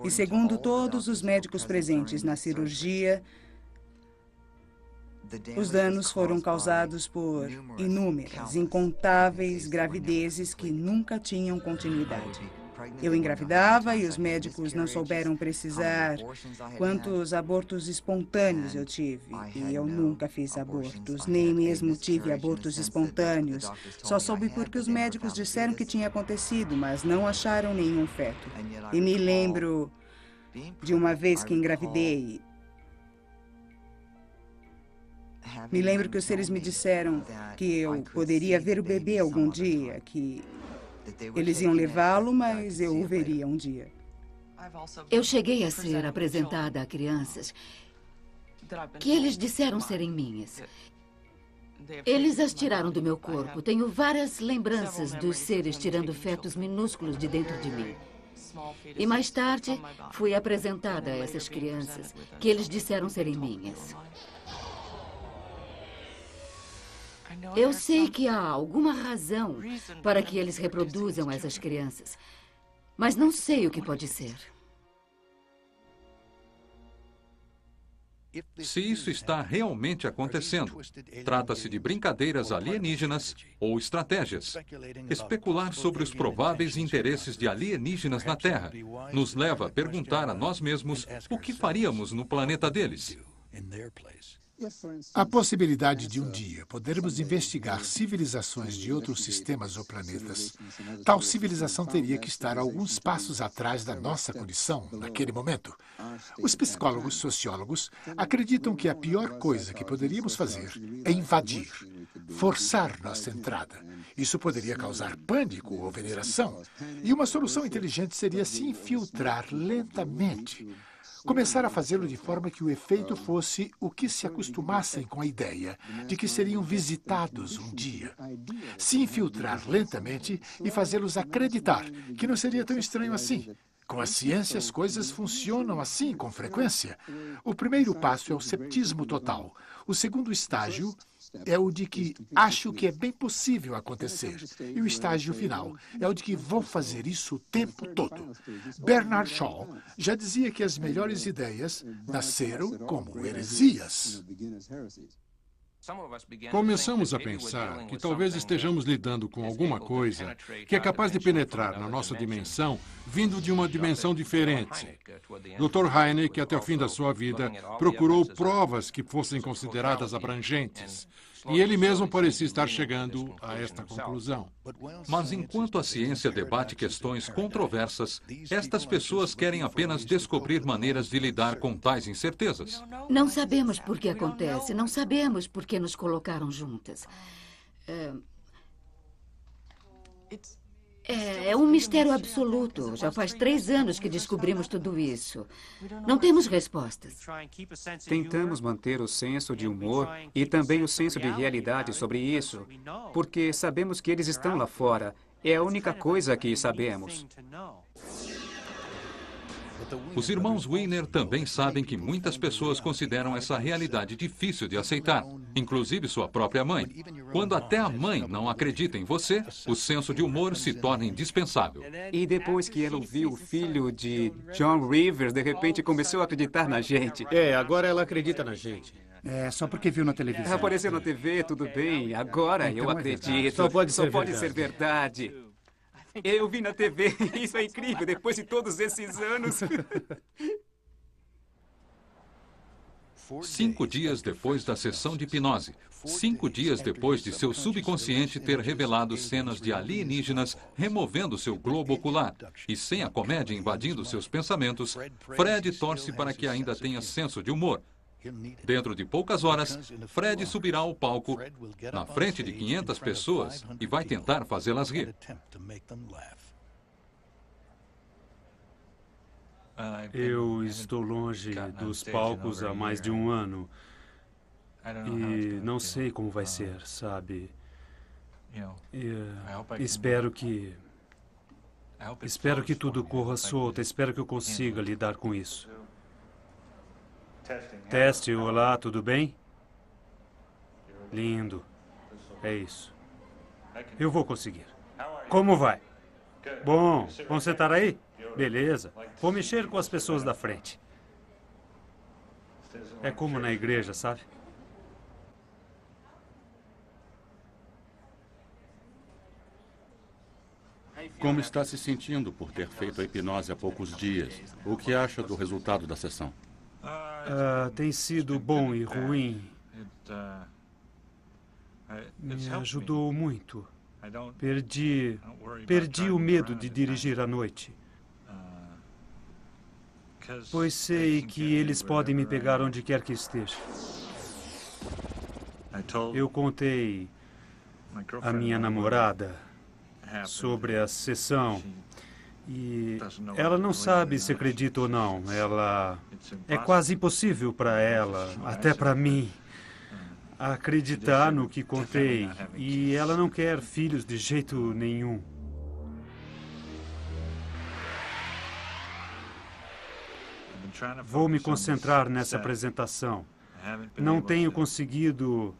E segundo todos os médicos presentes na cirurgia, os danos foram causados por inúmeras, incontáveis gravidezes que nunca tinham continuidade. Eu engravidava e os médicos não souberam precisar quantos abortos espontâneos eu tive. E eu nunca fiz abortos, nem mesmo tive abortos espontâneos. Só soube porque os médicos disseram que tinha acontecido, mas não acharam nenhum feto. E me lembro de uma vez que engravidei. Me lembro que os seres me disseram que eu poderia ver o bebê algum dia, que eles iam levá-lo, mas eu o veria um dia. Eu cheguei a ser apresentada a crianças que eles disseram serem minhas. Eles as tiraram do meu corpo. Tenho várias lembranças dos seres tirando fetos minúsculos de dentro de mim. E mais tarde, fui apresentada a essas crianças que eles disseram serem minhas. Eu sei que há alguma razão para que eles reproduzam essas crianças, mas não sei o que pode ser. Se isso está realmente acontecendo, trata-se de brincadeiras alienígenas ou estratégias. Especular sobre os prováveis interesses de alienígenas na Terra nos leva a perguntar a nós mesmos o que faríamos no planeta deles. A possibilidade de um dia podermos investigar civilizações de outros sistemas ou planetas, tal civilização teria que estar alguns passos atrás da nossa condição naquele momento. Os psicólogos sociólogos acreditam que a pior coisa que poderíamos fazer é invadir, forçar nossa entrada. Isso poderia causar pânico ou veneração. E uma solução inteligente seria se infiltrar lentamente. Começar a fazê-lo de forma que o efeito fosse o que se acostumassem com a ideia de que seriam visitados um dia. Se infiltrar lentamente e fazê-los acreditar que não seria tão estranho assim. Com a ciência, as coisas funcionam assim com frequência. O primeiro passo é o ceptismo total. O segundo estágio é o de que acho que é bem possível acontecer. E o estágio final é o de que vou fazer isso o tempo todo. Bernard Shaw já dizia que as melhores ideias nasceram como heresias. Começamos a pensar que talvez estejamos lidando com alguma coisa que é capaz de penetrar na nossa dimensão vindo de uma dimensão diferente. Dr. Hynek, até o fim da sua vida, procurou provas que fossem consideradas abrangentes. E ele mesmo parecia estar chegando a esta conclusão. Mas enquanto a ciência debate questões controversas, estas pessoas querem apenas descobrir maneiras de lidar com tais incertezas. Não sabemos por que acontece, não sabemos por que nos colocaram juntas. É um mistério absoluto. Já faz 3 anos que descobrimos tudo isso. Não temos respostas. Tentamos manter o senso de humor e também o senso de realidade sobre isso, porque sabemos que eles estão lá fora. É a única coisa que sabemos. Os irmãos Wiener também sabem que muitas pessoas consideram essa realidade difícil de aceitar, inclusive sua própria mãe. Quando até a mãe não acredita em você, o senso de humor se torna indispensável. E depois que ela ouviu o filho de John Rivers, de repente começou a acreditar na gente. Agora ela acredita na gente. Só porque viu na televisão. Apareceu na TV, tudo bem. Agora então eu acredito. Só pode ser verdade. Eu vi na TV, isso é incrível, depois de todos esses anos. 5 dias depois da sessão de hipnose, 5 dias depois de seu subconsciente ter revelado cenas de alienígenas removendo seu globo ocular e sem a comédia invadindo seus pensamentos, Fred torce para que ainda tenha senso de humor. Dentro de poucas horas, Fred subirá ao palco na frente de 500 pessoas e vai tentar fazê-las rir. Eu estou longe dos palcos há mais de 1 ano e não sei como vai ser, sabe? Espero que tudo corra solto, espero que eu consiga lidar com isso. Teste, olá, tudo bem? Lindo. É isso. Eu vou conseguir. Como vai? Bom, vamos sentar aí? Beleza. Vou mexer com as pessoas da frente. É como na igreja, sabe? Como está se sentindo por ter feito a hipnose há poucos dias? O que acha do resultado da sessão? Tem sido bom e ruim. Me ajudou muito. Perdi o medo de dirigir à noite. Pois sei que eles podem me pegar onde quer que esteja. Eu contei à minha namorada sobre a sessão. E ela não sabe se acredita ou não. É quase impossível para ela, até para mim, acreditar no que contei. E ela não quer filhos de jeito nenhum. Vou me concentrar nessa apresentação. Não tenho conseguido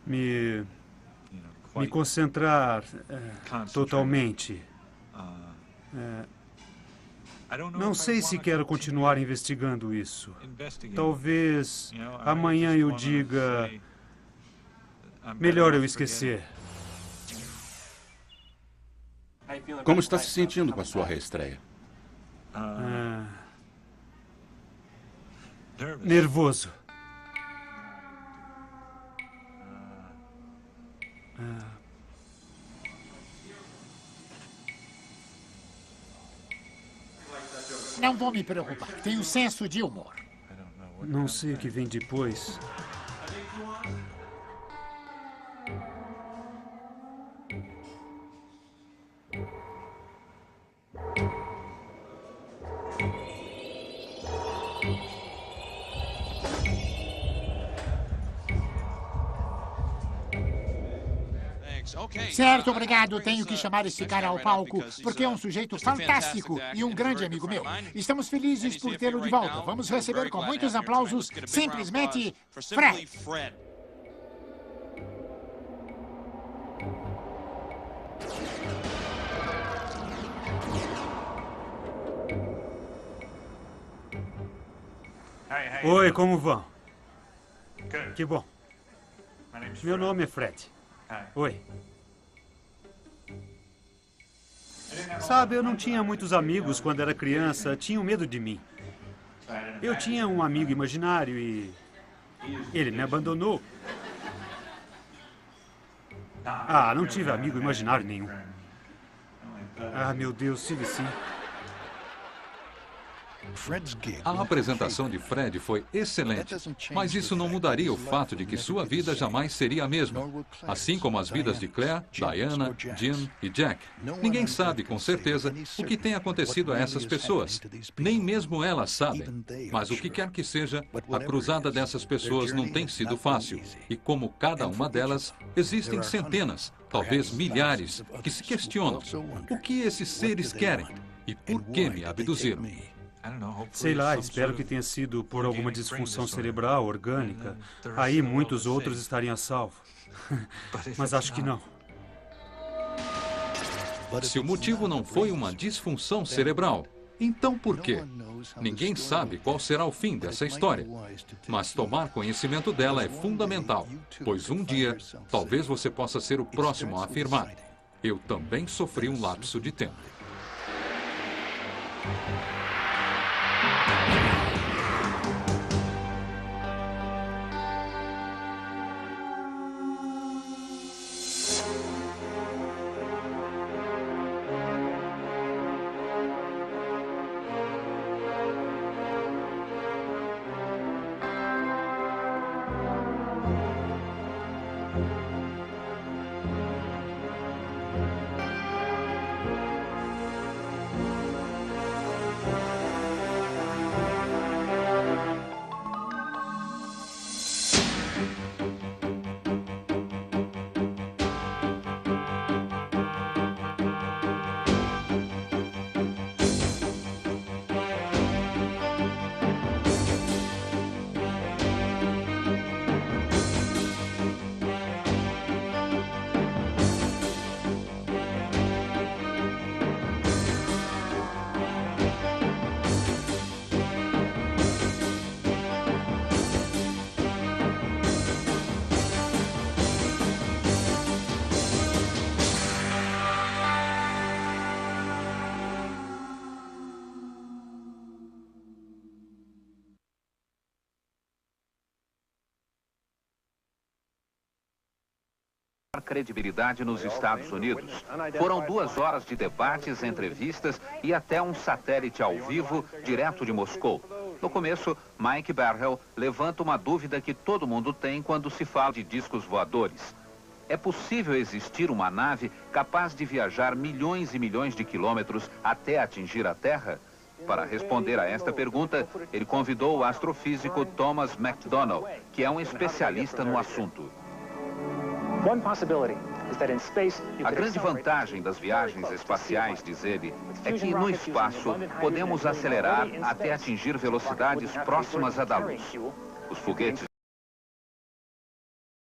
me concentrar totalmente. Não sei se quero continuar investigando isso. Talvez amanhã eu diga, melhor eu esquecer. Como está se sentindo com a sua reestreia? Nervoso. Não vou me preocupar. Tenho senso de humor. Não sei o que vem depois. Certo, obrigado. Tenho que chamar esse cara ao palco, porque é um sujeito fantástico e um grande amigo meu. Estamos felizes por tê-lo de volta. Vamos receber com muitos aplausos, simplesmente, Fred. Oi, como vão? Que bom. Meu nome é Fred. Oi. Sabe, eu não tinha muitos amigos quando era criança. Tinham medo de mim. Eu tinha um amigo imaginário e ele me abandonou. Ah, não tive amigo imaginário nenhum. Ah, meu Deus, tive sim. A apresentação de Fred foi excelente, mas isso não mudaria o fato de que sua vida jamais seria a mesma, assim como as vidas de Claire, Diana, Jim e Jack. Ninguém sabe com certeza o que tem acontecido a essas pessoas. Nem mesmo elas sabem. Mas o que quer que seja, a cruzada dessas pessoas não tem sido fácil. E como cada uma delas, existem centenas, talvez milhares, que se questionam o que esses seres querem e por que me abduziram. Sei lá, espero que tenha sido por alguma disfunção cerebral, orgânica. Aí muitos outros estariam a salvo. Mas acho que não. Se o motivo não foi uma disfunção cerebral, então por quê? Ninguém sabe qual será o fim dessa história. Mas tomar conhecimento dela é fundamental, pois um dia, talvez você possa ser o próximo a afirmar: eu também sofri um lapso de tempo. Credibilidade nos Estados Unidos. Foram 2 horas de debates, entrevistas e até um satélite ao vivo, direto de Moscou. No começo, Mike Barrell levanta uma dúvida que todo mundo tem quando se fala de discos voadores. É possível existir uma nave capaz de viajar milhões e milhões de quilômetros até atingir a Terra? Para responder a esta pergunta, ele convidou o astrofísico Thomas McDonald, que é um especialista no assunto. A grande vantagem das viagens espaciais, diz ele, é que no espaço podemos acelerar até atingir velocidades próximas à da luz. Os foguetes